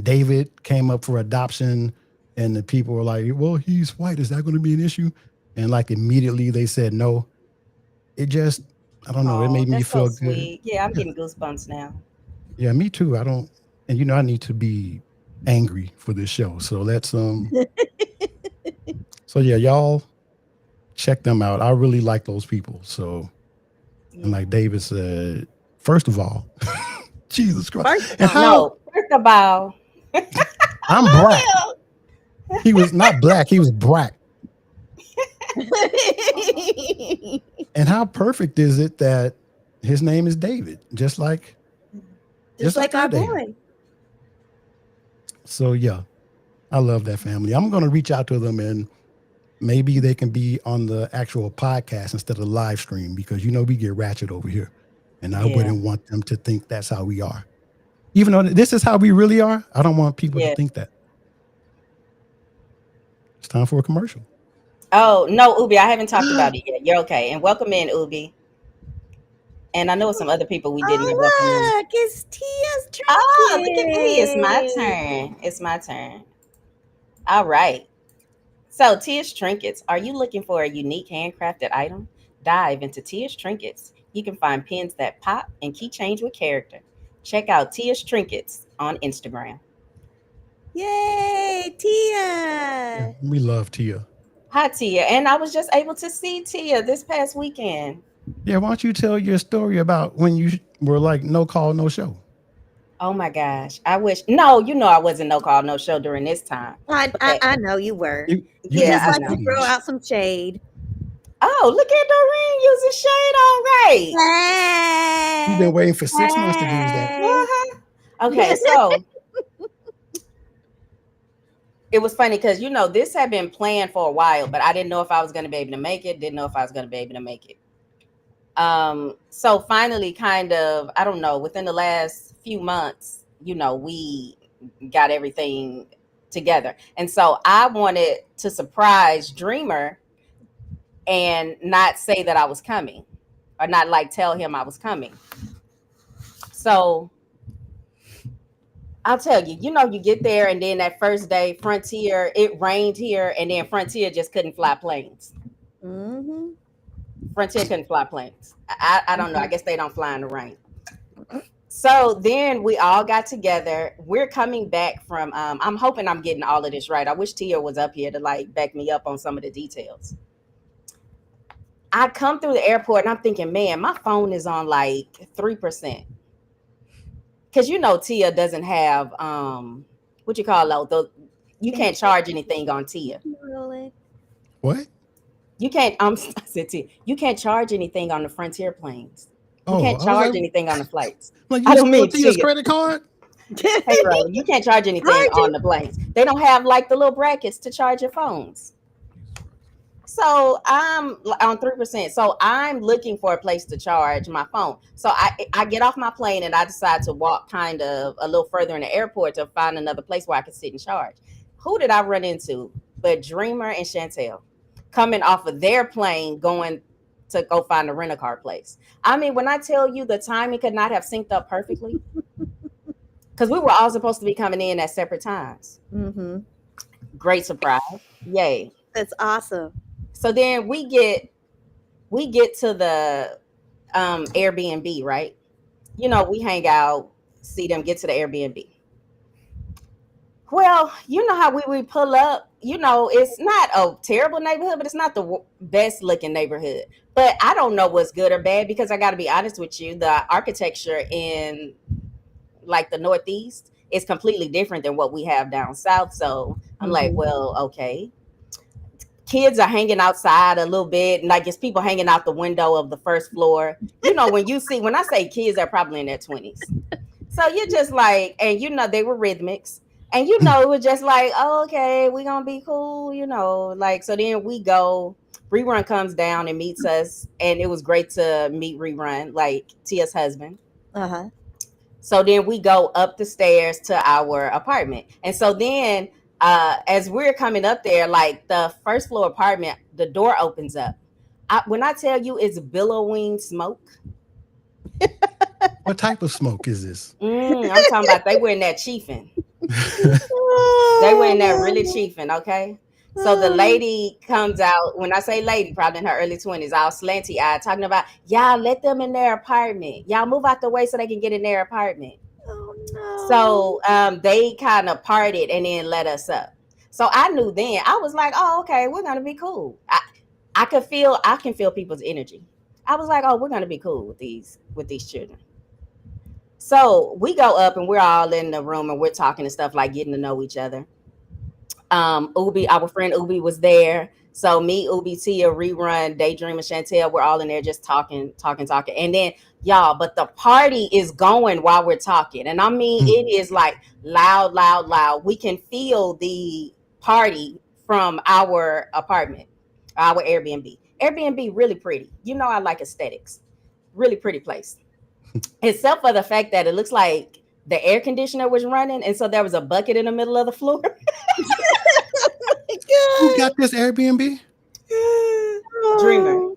David came up for adoption and the people were like, well, he's white. Is that going to be an issue? And like immediately they said no. It just, I don't know. It Oh, made me that's so feel good. sweet. Yeah, I'm Yeah. getting goosebumps now. Yeah, me too. I don't, and I need to be angry for this show. So so yeah, y'all check them out. I really like those people. So, and like David said, first of all, Jesus Christ. First of And all. how No, first of all, I'm black. He was not black, he was black. And how perfect is it that his name is David, just like our David. boy. So yeah, I love that family. I'm gonna reach out to them and maybe they can be on the actual podcast instead of live stream because we get ratchet over here. And I Yeah. wouldn't want them to think that's how we are. Even though this is how we really are, I don't want people Yeah. to think that. It's time for a commercial. Oh, no, Ubi, I haven't talked about it yet. You're okay. And welcome in, Ubi. And I know some other people we didn't welcome in. Oh, look, it's Tia's turn. Oh, look at me. It's my turn. It's my turn. All right. So, Tia's Trinkets. Are you looking for a unique handcrafted item? Dive into Tia's Trinkets. You can find pins that pop and keychains with character. Check out Tia's Trinkets on Instagram. Yay, Tia. We love Tia. Hi, Tia. And I was just able to see Tia this past weekend. Yeah, why don't you tell your story about when you were like no call, no show? Oh my gosh. I wish. No, I wasn't no call, no show during this time. I know you were. You Yeah, use I the Just like to stage. throw out some shade. Oh, look at Doreen using shade. All right. You've been waiting for 6 months to use that. Uh-huh. Okay, so it was funny because this had been planned for a while, but I didn't know if I was going to be able to make it. Didn't know if I was going to be able to make it. So finally, kind of, I don't know, within the last few months, we got everything together, and so I wanted to surprise Dreamer and not say that I was coming, or not like tell him I was coming. So I'll tell you, you get there, and then that first day, Frontier, it rained here, and then Frontier just couldn't fly planes. Mm-hmm. Frontier couldn't fly planes. I don't know. I guess they don't fly in the rain. So then we all got together. We're coming back from, I'm hoping I'm getting all of this right. I wish Tia was up here to like back me up on some of the details. I come through the airport and I'm thinking, man, my phone is on like 3%. Because Tia doesn't have what you call you can't charge anything on Tia. What? You can't I said Tia, you can't charge anything on the Frontier planes. You Oh, can't I was charge like, anything on the flights. like I you don't stole mean Tia's Tia. credit card? Hey bro, you can't charge anything on the planes. They don't have like the little brackets to charge your phones. So I'm on 3%. So I'm looking for a place to charge my phone. So I get off my plane and I decide to walk kind of a little further in the airport to find another place where I can sit and charge. Who did I run into but Dreamer and Chantel coming off of their plane going to go find a rent-a-car place? I mean, when I tell you the timing could not have synced up perfectly, because we were all supposed to be coming in at separate times. Mm-hmm. Great surprise. Yay. That's awesome. So then we get to the Airbnb, right? We hang out, see them get to the Airbnb. Well, you know how we pull up it's not a terrible neighborhood, but it's not the best looking neighborhood. But I don't know what's good or bad because I got to be honest with you, the architecture in like the Northeast is completely different than what we have down South. So I'm like, well, okay. Kids are hanging outside a little bit, and like it's people hanging out the window of the first floor. When I say kids, they're probably in their 20s. So you're just like, and they were rhythmics. And it was just like, oh, okay, we're gonna be cool, like so then we go, Rerun comes down and meets us, and it was great to meet Rerun, like Tia's husband. Uh-huh. So then we go up the stairs to our apartment. And so then as we're coming up there, like the first floor apartment, the door opens up. When I tell you it's billowing smoke. What type of smoke is this? I'm talking about they were in that chiefing. They were in there really chiefing, okay? So the lady comes out. When I say lady, probably in her early 20s, all slanty-eyed, talking about, y'all let them in their apartment. Y'all move out the way so they can get in their apartment. Oh, no. So they kind of parted and then let us up. So I knew then. I was like, oh, okay, we're going to be cool. I can feel people's energy. I was like, oh, we're going to be cool with these children. So we go up and we're all in the room and we're talking and stuff, like getting to know each other. Ubi, our friend Ubi was there. So me, Ubi, Tia, Rerun, Daydream, and Chantel, we're all in there just talking. And then y'all, but the party is going while we're talking. And I mean, it is like loud. We can feel the party from our apartment, our Airbnb. Airbnb, really pretty. I like aesthetics. Really pretty place. Except for the fact that it looks like the air conditioner was running, and so there was a bucket in the middle of the floor. Who got this Airbnb? Dreamer.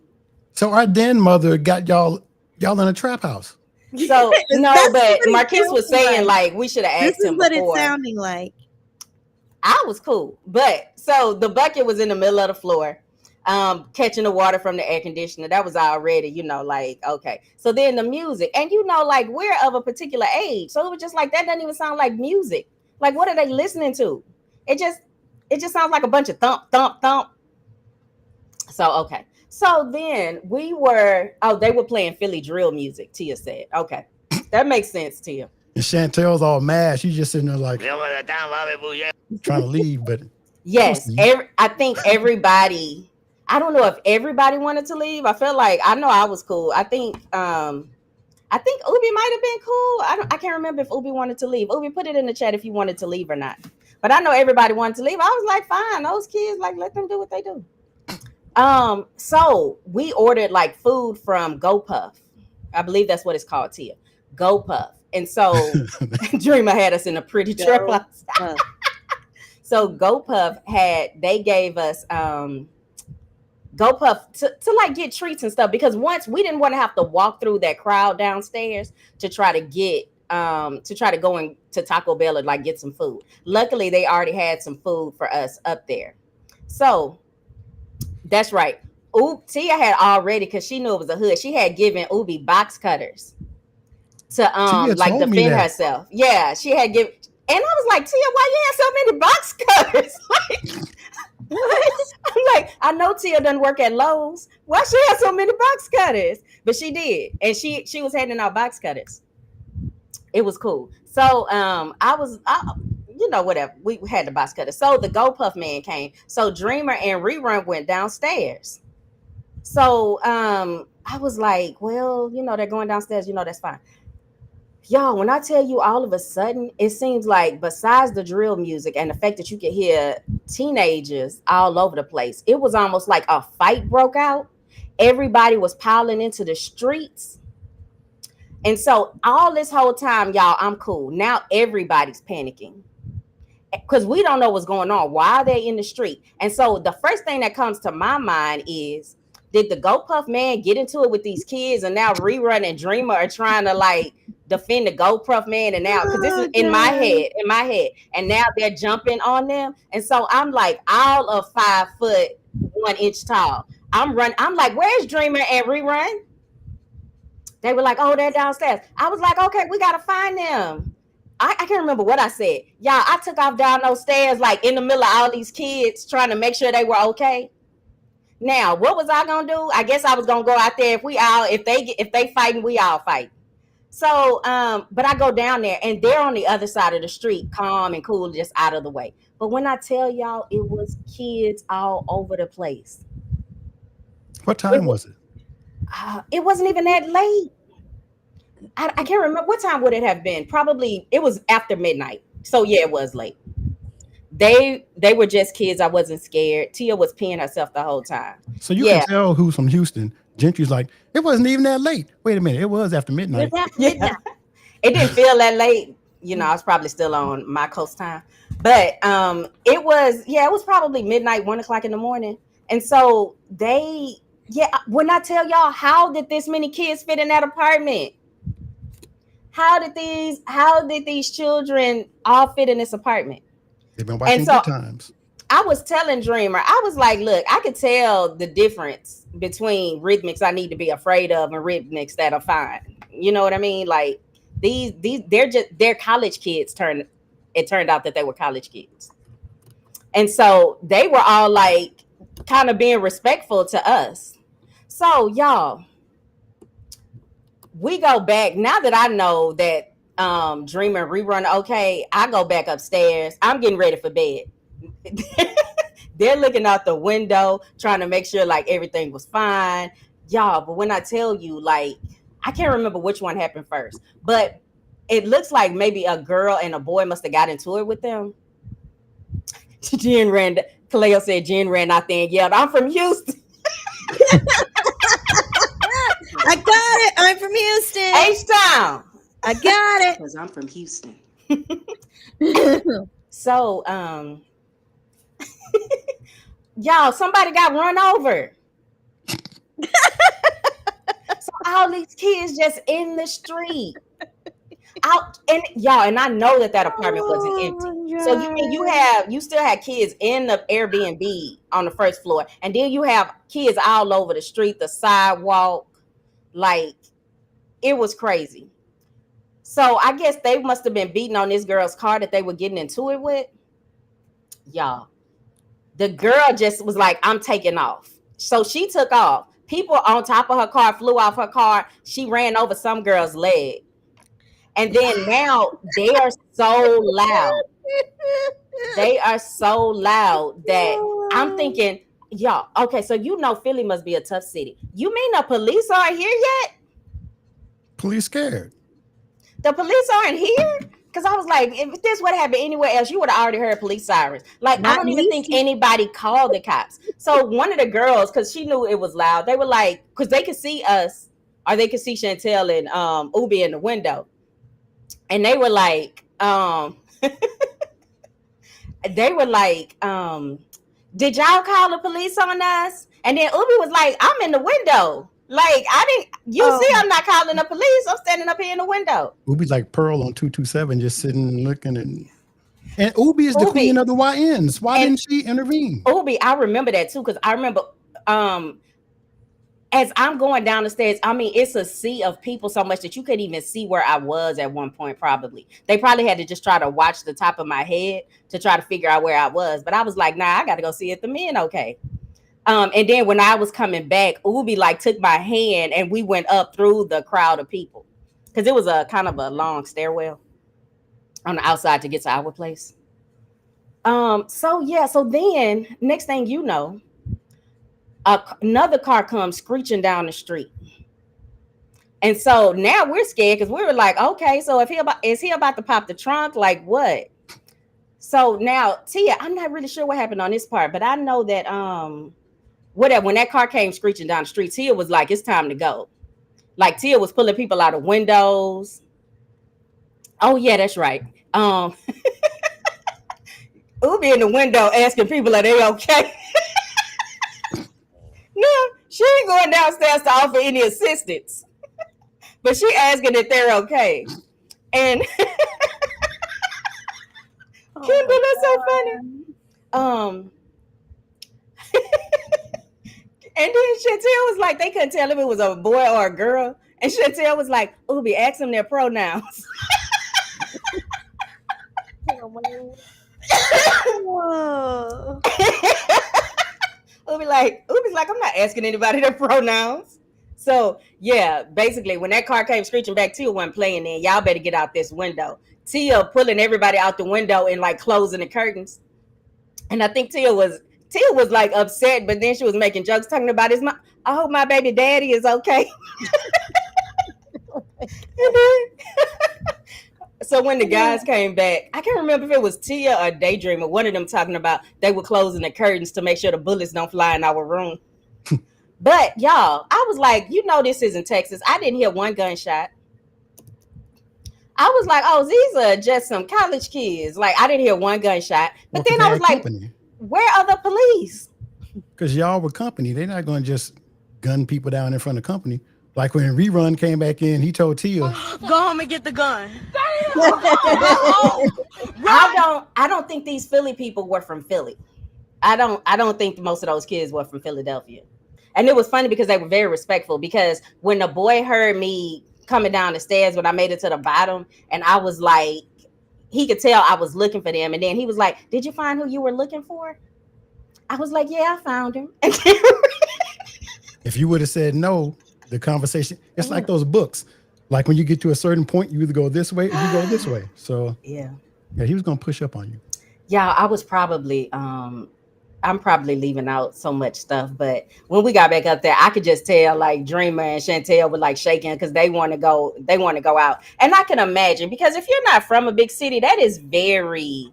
So our den mother got y'all in a trap house. So no, but Marquise was saying like we should have asked him before. This is what it's sounding like. I was cool, but so the bucket was in the middle of the floor. Catching the water from the air conditioner. That was already, like, okay. So then the music, and like we're of a particular age. So it was just like, that doesn't even sound like music. Like, what are they listening to? It just sounds like a bunch of thump, thump, thump. So, okay. So then they were playing Philly drill music, Tia said. Okay. That makes sense, Tia. And Chantel's all mad. She's just sitting there like trying to leave, but yes, I think everybody, I don't know if everybody wanted to leave. I felt like, I know I was cool. I think Ubi might have been cool. I can't remember if Ubi wanted to leave. Ubi, put it in the chat if you wanted to leave or not. But I know everybody wanted to leave. I was like, fine, those kids, like, let them do what they do. So we ordered like food from GoPuff. I believe that's what it's called, Tia. GoPuff. And so Dreamer had us in a pretty truck. So GoPuff they gave us GoPuff to like get treats and stuff, because once we didn't want to have to walk through that crowd downstairs to try to get go into Taco Bell or like get some food. Luckily, they already had some food for us up there. So that's right. Tia had already, because she knew it was a hood, she had given Ubi box cutters to like defend herself. Yeah, she had given. And I was like, Tia, why you have so many box cutters? Like, what? I'm like, I know Tia doesn't work at Lowe's. Why she have so many box cutters? But she did. And she was handing out box cutters. It was cool. So whatever. We had the box cutters. So the GoPuff man came. So Dreamer and Rerun went downstairs. So I was like, well, they're going downstairs. That's fine. Y'all, when I tell you, all of a sudden, it seems like besides the drill music and the fact that you could hear teenagers all over the place, it was almost like a fight broke out. Everybody was piling into the streets. And so all this whole time, y'all, I'm cool. Now everybody's panicking because we don't know what's going on. Why are they in the street? And so the first thing that comes to my mind is, did the GoPuff man get into it with these kids, and now Rerun and Dreamer are trying to like defend the GoPuff man? And now, because this is in my head, and now they're jumping on them. And so I'm like, all of 5 foot 1 inch tall. I'm like, where's Dreamer and Rerun? They were like, oh, they're downstairs. I was like, okay, we got to find them. I can't remember what I said. Y'all, I took off down those stairs like in the middle of all these kids trying to make sure they were okay. Now, what was I gonna do? I guess I was gonna go out there. If they fighting, we all fight. So, but I go down there and they're on the other side of the street, calm and cool, just out of the way. But when I tell y'all, it was kids all over the place. What time was it? It wasn't even that late. I can't remember what time would it have been. Probably it was after midnight. So yeah, it was late. They were just kids. I wasn't scared. Tia was peeing herself the whole time. So you can tell who's from Houston. Gentry's like, it wasn't even that late. Wait a minute, it was after midnight. It was after midnight. It didn't feel that late. You know, I was probably still on my coast time. But it was probably midnight, 1:00 in the morning. And so when I tell y'all, how did this many kids fit in that apartment? How did these children all fit in this apartment? They've been watching Good Times. I was telling Dreamer, I was like, look, I could tell the difference between rhythmics I need to be afraid of and rhythmics that are fine. You know what I mean? Like they're college kids. It turned out that they were college kids. And so they were all like kind of being respectful to us. So y'all, we go back now that I know that Dreamer rerun okay. I go back upstairs. I'm getting ready for bed. They're looking out the window trying to make sure like everything was fine, y'all. But when I tell you, like, I can't remember which one happened first, but it looks like maybe a girl and a boy must have got into it with them. Kaleo said Jen ran out there and yelled, "I'm from Houston." I got it. I'm from Houston. H-Town. I got it. Because I'm from Houston. So, y'all, somebody got run over. So all these kids just in the street. Out and y'all, and I know that apartment wasn't empty. So you mean you still had kids in the Airbnb on the first floor, and then you have kids all over the street, the sidewalk. Like, it was crazy. So I guess they must have been beating on this girl's car that they were getting into it with. Y'all, the girl just was like, I'm taking off. So she took off. People on top of her car flew off her car. She ran over some girl's leg. And then now they are so loud. They are so loud that I'm thinking, y'all, okay, so you know Philly must be a tough city. You mean the police aren't here yet? Police scared. The police aren't here? Because I was like, if this would have happened anywhere else, you would have already heard police sirens. Like, I don't even think anybody called the cops. So one of the girls, because she knew it was loud, they were like, because they could see us, or they could see Chantel and Ubi in the window. And they were like, did y'all call the police on us? And then Ubi was like, I'm in the window. Like, I'm not calling the police. I'm standing up here in the window. Ubi's like Pearl on 227, just sitting and looking. And Ubi is the queen of the YNs. Why didn't she intervene? Ubi, I remember that too, because I remember as I'm going down the stairs, I mean, it's a sea of people so much that you couldn't even see where I was at one point, probably. They probably had to just try to watch the top of my head to try to figure out where I was. But I was like, nah, I got to go see if the men okay. And then when I was coming back, Ubi like took my hand and we went up through the crowd of people. Because it was a kind of a long stairwell on the outside to get to our place. So then next thing you know, another car comes screeching down the street. And so now we're scared because we were like, okay, so is he about to pop the trunk? Like what? So now Tia, I'm not really sure what happened on this part, but I know that when that car came screeching down the street, Tia was like, it's time to go. Like Tia was pulling people out of windows. Oh yeah, that's right. Ubi in the window asking people, are they okay? No, she ain't going downstairs to offer any assistance. But she asking if they're okay. And Kendall, that's so funny. And then Chantel was like, they couldn't tell if it was a boy or a girl. And Chantel was like, Ubi, ask them their pronouns. Whoa. Ubi's like, I'm not asking anybody their pronouns. So yeah, basically when that car came screeching back, Tia wasn't playing then. Y'all better get out this window. Tia pulling everybody out the window and like closing the curtains. And I think Tia was like upset, but then she was making jokes talking about I hope my baby daddy is okay. So when the guys came back, I can't remember if it was Tia or Daydreamer, one of them talking about they were closing the curtains to make sure the bullets don't fly in our room. But y'all, I was like, this isn't Texas. I didn't hear one gunshot. I was like, oh, these are just some college kids. Like, I didn't hear one gunshot. But then I was like, where are the police? Because y'all were company. They're not going to just gun people down in front of company. Like when Rerun came back in, he told Tia, go home and get the gun. I don't think these Philly people were from Philly. I don't think most of those kids were from Philadelphia. And it was funny because they were very respectful, because when the boy heard me coming down the stairs when I made it to the bottom, and I was like, he could tell I was looking for them. And then he was like, did you find who you were looking for? I was like, yeah, I found him. If you would have said no, the conversation, it's like those books. Like when you get to a certain point, you either go this way or you go this way. So yeah, he was going to push up on you. Yeah, I was probably, I'm probably leaving out so much stuff, but when we got back up there, I could just tell like Dreamer and Chantel were like shaking because they want to go out. And I can imagine, because if you're not from a big city, that is very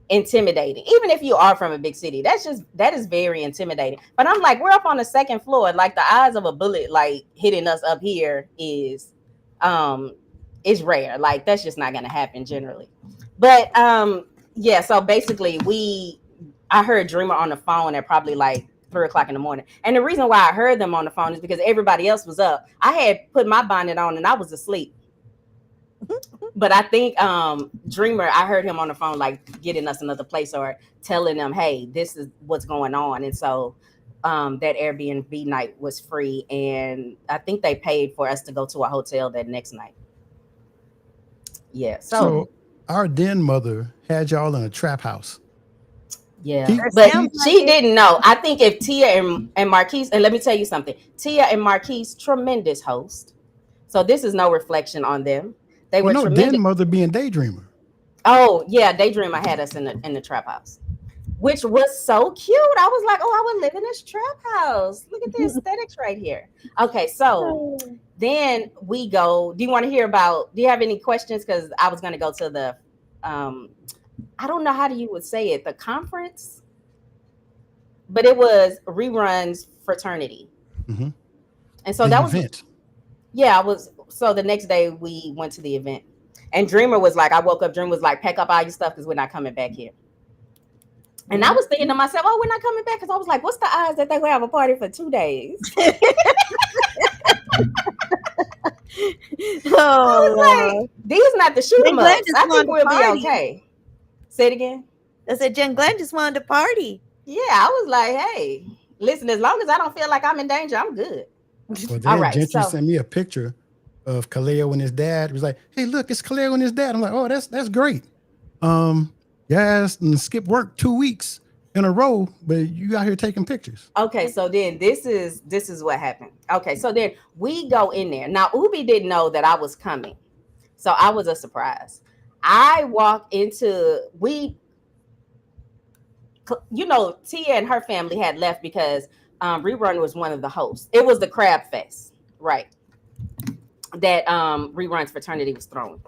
intimidating. Even if you are from a big city, that is very intimidating. But I'm like, we're up on the second floor. Like the odds of a bullet like hitting us up here is rare. Like that's just not going to happen generally. But yeah, so basically I heard Dreamer on the phone at probably like 3:00 in the morning. And the reason why I heard them on the phone is because everybody else was up. I had put my bonnet on and I was asleep. But I think Dreamer, I heard him on the phone like getting us another place or telling them, hey, this is what's going on. And so that Airbnb night was free. And I think they paid for us to go to a hotel that next night. Yeah. So our den mother had y'all in a trap house. Yeah, but she didn't know. I think if Tia and Marquise, and let me tell you something, Tia and Marquise, tremendous host. So this is no reflection on them. They were tremendous. Den mother being Daydreamer. Oh yeah, Daydreamer had us in the trap house, which was so cute. I was like, oh, I would live in this trap house. Look at the aesthetics right here. Okay, so then we go. Do you want to hear about? Do you have any questions? Because I was going to go to the. I don't know how you would say it, the conference, but it was Rerun's fraternity. Mm-hmm. And so that was event. Yeah, so the next day we went to the event, and Dreamer was like, I woke up, Dreamer was like, pack up all your stuff because we're not coming back here. And I was thinking to myself, oh, we're not coming back, because I was like, what's the odds that they will have a party for 2 days? I was like, these not the shoot 'em ups. I think we'll be okay. Say it again. I said, Jen Glenn just wanted to party. Yeah, I was like, hey, listen, as long as I don't feel like I'm in danger, I'm good. Well, then Gentry sent me a picture of Kaleo and his dad. He was like, hey, look, it's Kaleo and his dad. I'm like, oh, that's great. Yes, and skip work 2 weeks in a row, but you out here taking pictures. Okay, so then this is what happened. Okay, so then we go in there. Now, Ubi didn't know that I was coming, so I was a surprise. I walk into, Tia and her family had left because Rerun was one of the hosts. It was the Crab Fest, right? That Rerun's fraternity was throwing.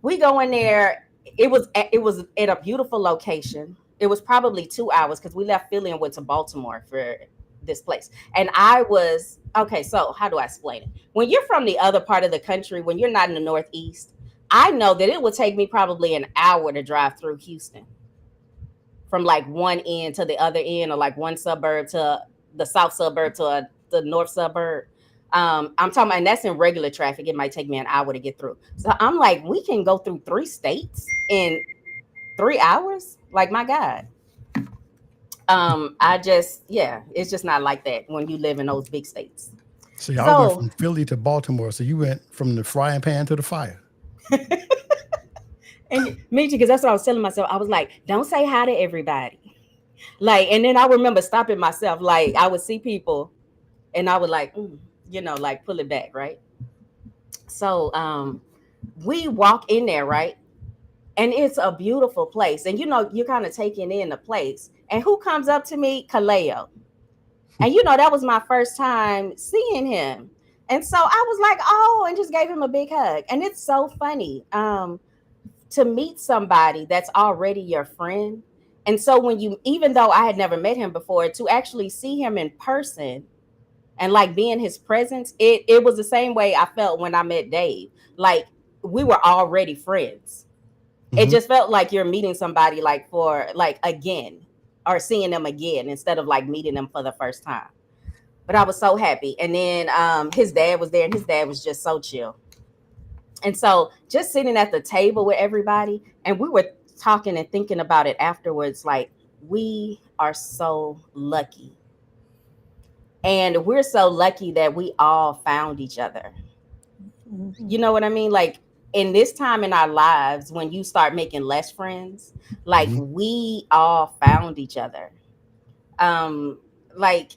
We go in there. It was at a beautiful location. It was probably 2 hours because we left Philly and went to Baltimore for this place. And okay, so how do I explain it? When you're from the other part of the country, when you're not in the Northeast, I know that it would take me probably an hour to drive through Houston from like one end to the other end, or like one suburb to the south suburb to the north suburb. I'm talking about, and that's in regular traffic. It might take me an hour to get through. So I'm like, we can go through 3 states in 3 hours? Like, my God. It's just not like that when you live in those big states. So y'all went from Philly to Baltimore. So you went from the frying pan to the fire. And me too, because that's what I was telling myself. I was like, don't say hi to everybody. Like, and then I remember stopping myself. Like, I would see people and I would like, like pull it back, right? So we walk in there, right? And it's a beautiful place. And you're kind of taking in the place. And who comes up to me? Kaleo. And that was my first time seeing him. And so I was like, oh, and just gave him a big hug. And it's so funny to meet somebody that's already your friend. And so even though I had never met him before, to actually see him in person and like be in his presence, it was the same way I felt when I met Dave. Like we were already friends. It just felt like you're meeting somebody like for like again or seeing them again instead of like meeting them for the first time. But I was so happy. And then his dad was there and his dad was just so chill. And so just sitting at the table with everybody, and we were talking and thinking about it afterwards, like we are so lucky. And we're so lucky that we all found each other. You know what I mean? Like in this time in our lives, when you start making less friends, like we all found each other. Like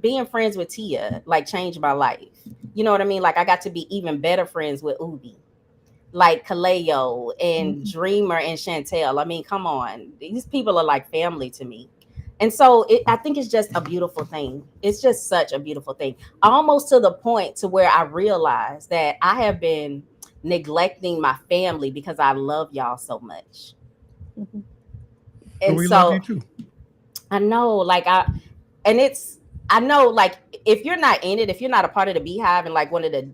being friends with Tia, like changed my life. You know what I mean? Like I got to be even better friends with Ubi, like Kaleo and Dreamer and Chantel. I mean, come on. These people are like family to me. And so I think it's just a beautiful thing. It's just such a beautiful thing. Almost to the point to where I realized that I have been neglecting my family because I love y'all so much. And we so love you too. I know, like I know, like if you're not in it, if you're not a part of the Beehive and like one of the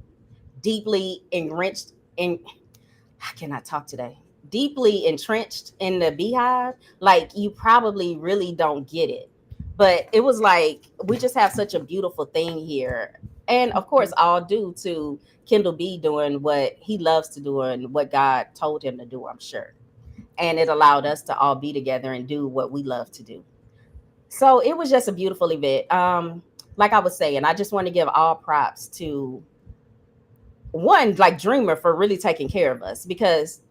deeply enriched in, how can I talk today? Deeply entrenched in the Beehive, like you probably really don't get it. But it was like we just have such a beautiful thing here. And of course, all due to Kendall B doing what he loves to do and what God told him to do, I'm sure. And it allowed us to all be together and do what we love to do. So it was just a beautiful event. Like I was saying, I just want to give all props to one, like Dreamer, for really taking care of us, because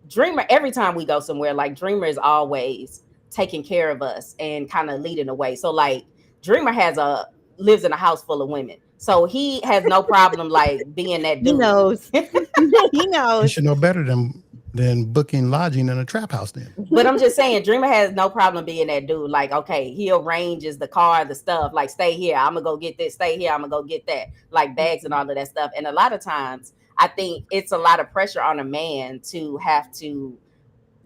Dreamer, every time we go somewhere, like Dreamer is always taking care of us and kind of leading the way. So like Dreamer lives in a house full of women. So he has no problem like being that dude. He knows. He You knows. should know better than booking lodging in a trap house then. But I'm just saying, Dreamer has no problem being that dude. Like, okay, he arranges the car, the stuff, like stay here, I'm gonna go get this, stay here, I'm gonna go get that, like bags and all of that stuff. And a lot of times I think it's a lot of pressure on a man to have to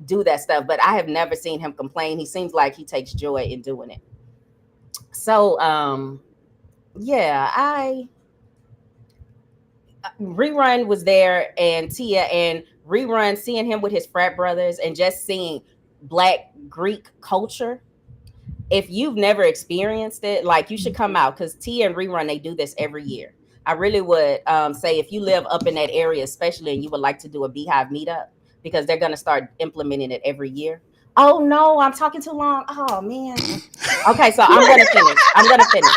do that stuff. But I have never seen him complain. He seems like he takes joy in doing it. So yeah, Rerun was there and Tia, and Rerun, seeing him with his frat brothers and just seeing Black Greek culture. If you've never experienced it, like you should come out, because Tia and Rerun, they do this every year. I really would say if you live up in that area, especially, and you would like to do a Beehive meetup, because they're going to start implementing it every year. Oh no, I'm talking too long. Oh man. Okay, so I'm gonna finish.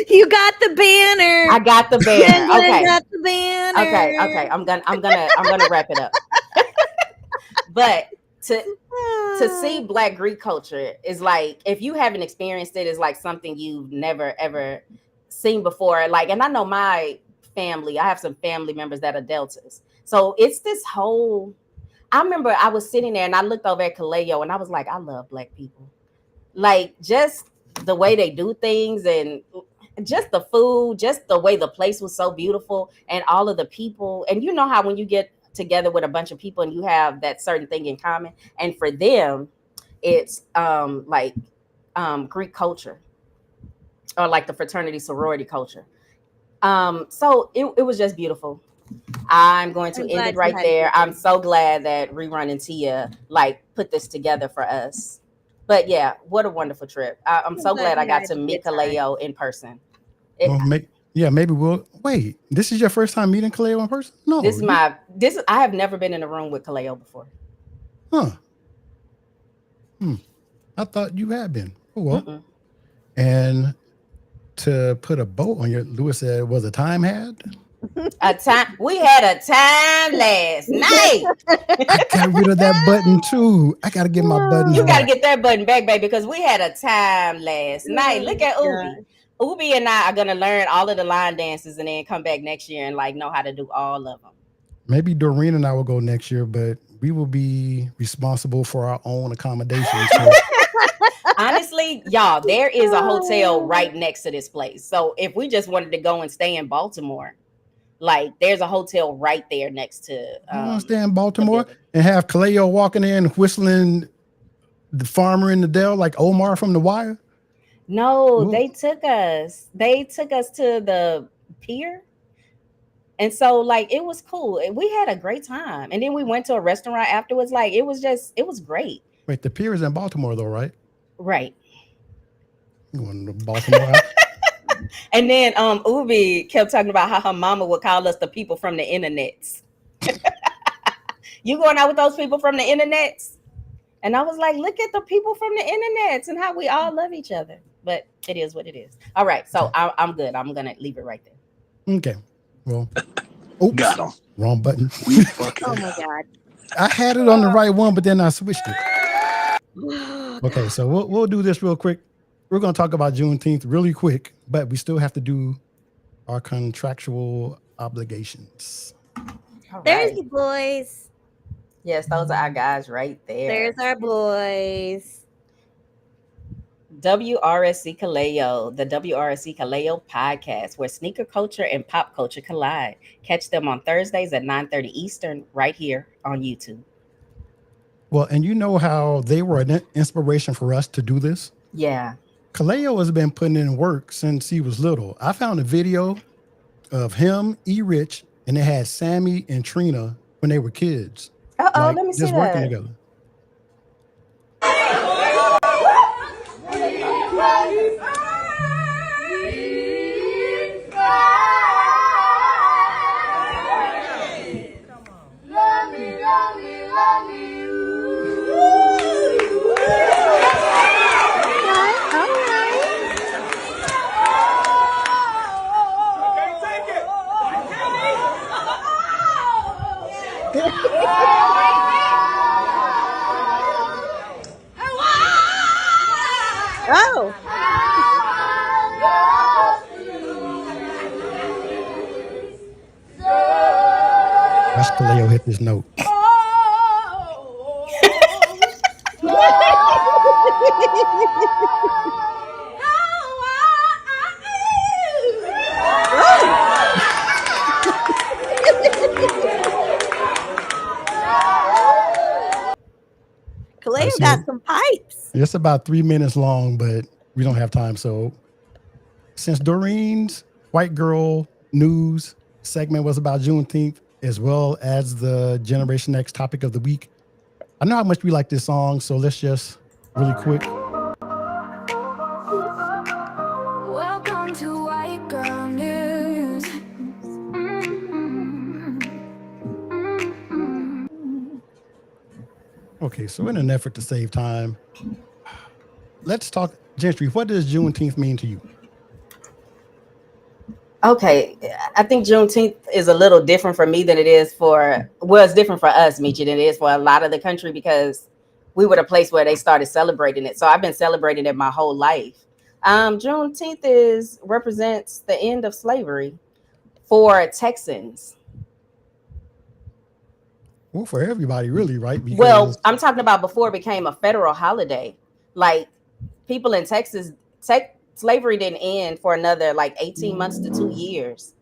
You got the banner. I got the banner. Okay. Got the banner. Okay. I'm gonna wrap it up. But to see Black Greek culture is like, if you haven't experienced it, is like something you've never ever seen before. Like, and I know my family, I have some family members that are Deltas. So it's this whole, I remember I was sitting there and I looked over at Kaleo and I was like, I love Black people. Like just the way they do things and just the food, just the way the place was so beautiful and all of the people. And you know how when you get together with a bunch of people and you have that certain thing in common, and for them, it's Greek culture or like the fraternity sorority culture. So it was just beautiful. I'm going to end it right there. I'm so glad that Rerun and Tia like put this together for us. But yeah, what a wonderful trip. I'm so glad I got to meet Kaleo in person. Maybe we'll wait. This is your first time meeting Kaleo in person? No. I have never been in a room with Kaleo before. Huh. I thought you had been. Oh well. And to put a bow on your, Lewis said, was a time had? We had a time last night. I got rid of that button too. I got to get my buttons You got to back. get that button back, baby, because we had a time last night. Look at Ubi. Ubi and I are going to learn all of the line dances and then come back next year and like know how to do all of them. Maybe Doreen and I will go next year, but we will be responsible for our own accommodations. So Honestly, y'all, there is a hotel right next to this place. So if we just wanted to go and stay in Baltimore, like there's a hotel right there next to. I want to stay in Baltimore and have Kaleo walking in whistling the farmer in the Dell like Omar from The Wire. No, they took us. They took us to the pier. And so like it was cool. We had a great time. And then we went to a restaurant afterwards. Like it was great. Wait, the pier is in Baltimore though, right? Right. You going to Baltimore? And then Ubi kept talking about how her mama would call us the people from the internets. You going out with those people from the internets? And I was like, look at the people from the internets and how we all love each other. But it is what it is. All right. So I'm good. I'm going to leave it right there. Okay. Well, got him. Wrong button. Oh my God. I had it on the right one, but then I switched it. Okay, so we'll do this real quick. We're going to talk about Juneteenth really quick, but we still have to do our contractual obligations. There's the boys. Yes, those are our guys right there. There's our boys. WRSC Kaleo, the WRSC Kaleo podcast, where sneaker culture and pop culture collide. Catch them on Thursdays at 9:30 Eastern, right here on YouTube. Well, and you know how they were an inspiration for us to do this? Yeah. Kaleo has been putting in work since he was little. I found a video of him, E-Rich, and they had Sammy and Trina when they were kids. Let me see just that. working together. Oh. Watch Kaleo hit this note. Kaleo got some pipes. It's about 3 minutes long, but we don't have time. So since Doreen's White Girl News segment was about Juneteenth, as well as the Generation X topic of the week, I know how much we like this song, so let's just really quick. Welcome to White Girl News. Okay, so in an effort to save time, let's talk, Gentry, what does Juneteenth mean to you? Okay, I think Juneteenth is a little different for me than it is it's different for us, Michi, than it is for a lot of the country, because we were the place where they started celebrating it. So I've been celebrating it my whole life. Juneteenth represents the end of slavery for Texans. Well, for everybody, really, right? Because I'm talking about before it became a federal holiday. Like people in Texas, slavery didn't end for another like 18 months to 2 years.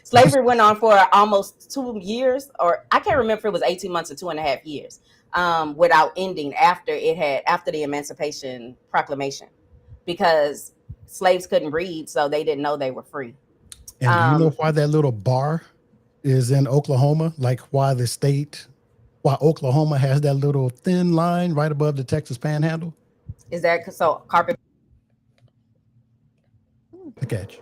Slavery went on for almost 2 years, or I can't remember if it was 18 months or 2.5 years, without ending after the Emancipation Proclamation, because slaves couldn't read, so they didn't know they were free. And do you know why that little bar is in Oklahoma? Like why Oklahoma has that little thin line right above the Texas Panhandle? Is that so carpet? The catch.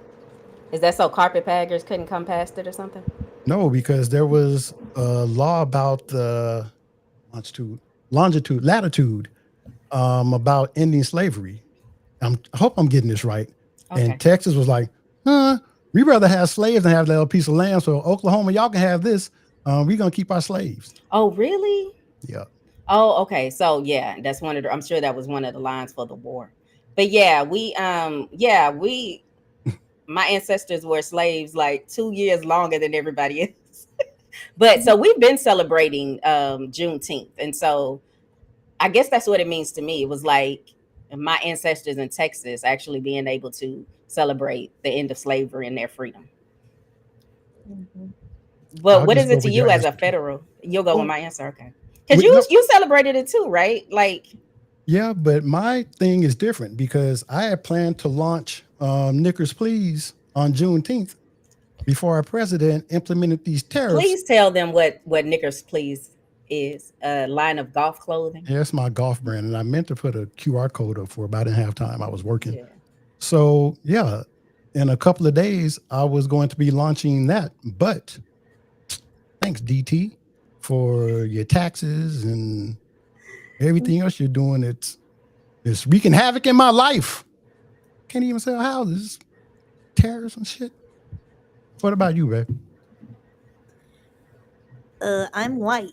Is that so carpetbaggers couldn't come past it or something? No, because there was a law about the latitude about ending slavery. I hope I'm getting this right. Okay. And Texas was like, We rather have slaves than have that little piece of land. So Oklahoma, y'all can have this. We're gonna keep our slaves. Oh, really? Yeah. Oh, okay. So yeah, that's one of the, I'm sure that was one of the lines for the war. But yeah, we my ancestors were slaves like 2 years longer than everybody else. But so we've been celebrating Juneteenth. And so I guess that's what it means to me. It was like my ancestors in Texas actually being able to celebrate the end of slavery and their freedom. But I'll what just is go it to with you your as a answer. federal? You'll go with Oh, my answer, okay? Because no, you celebrated it too, right? Like, yeah, but my thing is different because I had planned to launch Knickers Please on Juneteenth before our president implemented these tariffs. please tell them what Knickers Please is. A line of golf clothing. Yeah, it's my golf brand, and I meant to put a QR code up for about in halftime. I was working. Yeah. So yeah, in a couple of days, I was going to be launching that. But thanks, DT, for your taxes and everything else you're doing. It's wreaking havoc in my life. Can't even sell houses, tariffs and shit. What about you, babe? I'm white.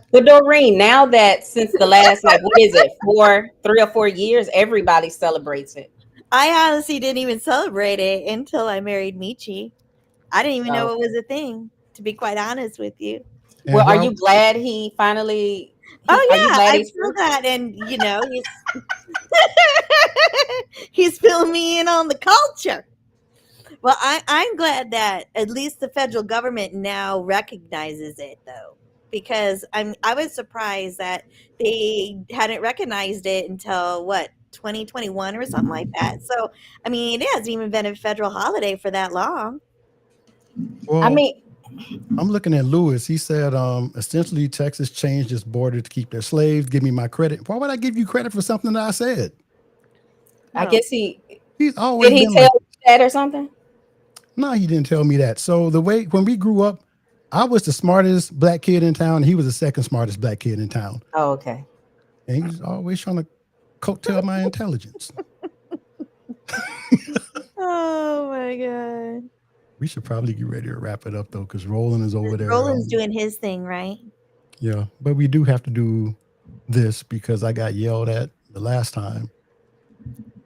But Doreen, now that since the last, like, what is it, 3 or 4 years, everybody celebrates it. I honestly didn't even celebrate it until I married Michi. I didn't even know Oh. it was a thing, to be quite honest with you. And Well, are while you glad he finally? Oh Are you yeah, glad I he's feel that, and he's filling me in on the culture. Well, I'm glad that at least the federal government now recognizes it, though, because I was surprised that they hadn't recognized it until what 2021 or something like that. So I mean, it hasn't even been a federal holiday for that long. well, I mean, I'm looking at Lewis. He said, essentially, Texas changed its border to keep their slaves. Give me my credit. Why would I give you credit for something that I said? I Well, guess He's did always he been tell like, you that or something? no, he didn't tell me that. So the way when we grew up, I was the smartest black kid in town. He was the second smartest black kid in town. Oh, okay. And he was always trying to coattail my intelligence. oh my god, We should probably get ready to wrap it up though, because Roland is over there. Roland's doing his thing, right? Yeah, but we do have to do this because I got yelled at the last time.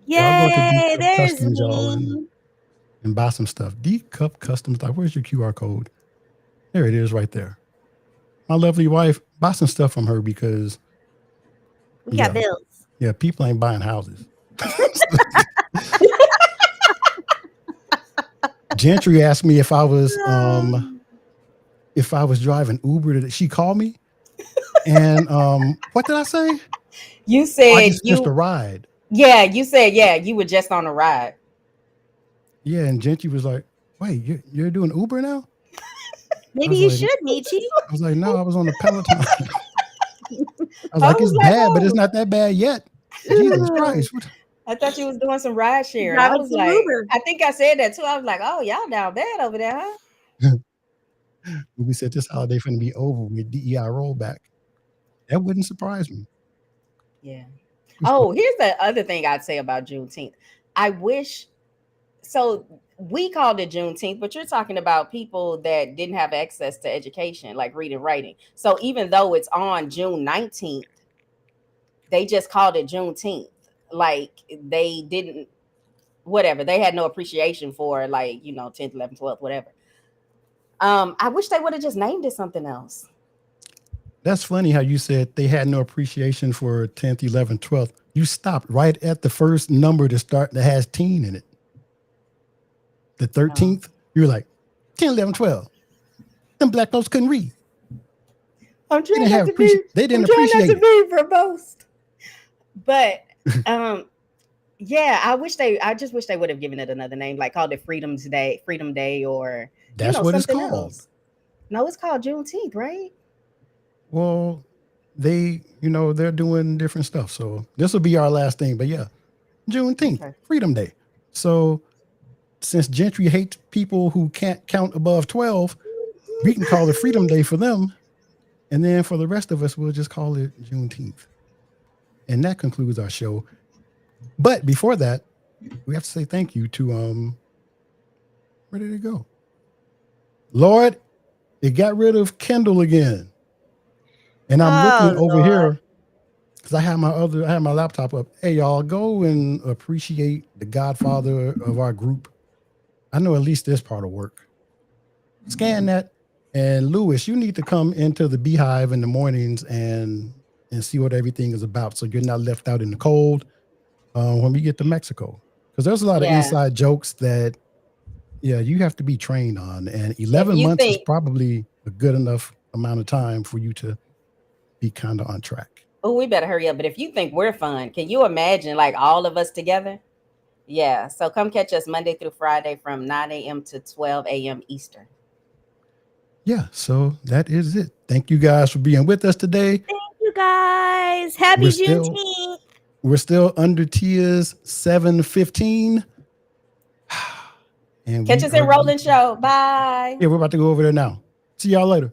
Y'all go to Yay! D-Cup There's Customs, y'all, me. and buy some stuff. D-Cup Customs. Where's your QR code? There it is, right there. My lovely wife, buy some stuff from her because We got bills. Yeah, people ain't buying houses. Gentry asked me if I was driving Uber. She called me, and what did I say? You said I just missed a ride. Yeah, you said you were just on a ride. Yeah, and Gentry was like, "Wait, you're doing Uber now?" Maybe you should, Michi. I was like, "No, I was on the Peloton." I was like, "It's bad, but it's not that bad yet." Jesus Christ! I thought you was doing some ride sharing. I Driving was some like, Uber. I think I said that too. I was like, oh, y'all down bad over there, huh? We said this holiday finna be over with DEI rollback. That wouldn't surprise me. Yeah. Oh, here's the other thing I'd say about Juneteenth. I wish, so we called it Juneteenth, but you're talking about people that didn't have access to education, like reading and writing. So even though it's on June 19th, they just called it Juneteenth. Like they didn't, whatever. They had no appreciation for, like, 10th, 11th, 12th, whatever. I wish they would have just named it something else. That's funny how you said they had no appreciation for 10th, 11th, 12th. You stopped right at the first number to start that has teen in it. The 13th, you were like, 10, 11, 12. Them black folks couldn't read. I'm trying not to be verbose. But yeah, I just wish they would have given it another name, like called it Freedom Day, or that's what it's called. Else. No, it's called Juneteenth, right? Well, they're doing different stuff. So this will be our last thing. But yeah, Juneteenth, okay. Freedom Day. So since Gentry hates people who can't count above 12, we can call it Freedom Day for them. And then for the rest of us, we'll just call it Juneteenth. And that concludes our show. But before that, we have to say thank you to where did it go? Lord, it got rid of Kindle again. And I'm looking over Lord. here because I have my laptop up. Hey, y'all, go and appreciate the godfather of our group. I know at least this part will work. Scan that. And Lewis, you need to come into the Beehive in the mornings and see what everything is about, so you're not left out in the cold when we get to Mexico. Because there's a lot of inside jokes that, you have to be trained on. And 11 months is probably a good enough amount of time for you to be kind of on track. Oh, we better hurry up. But if you think we're fun, can you imagine like all of us together? Yeah. So come catch us Monday through Friday from 9 a.m. to 12 a.m. Eastern. Yeah. So that is it. Thank you guys for being with us today. Thank you guys. Happy Juneteenth. We're still under Tia's 7:15. And catch us in Rolling Show. Bye. Yeah, we're about to go over there now. See y'all later.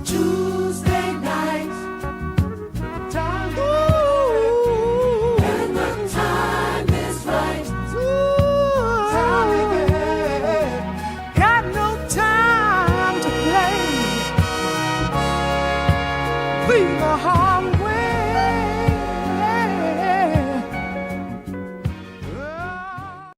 Tuesday nights, time and the time is right. Time again. Got no time to play. Leave the harm.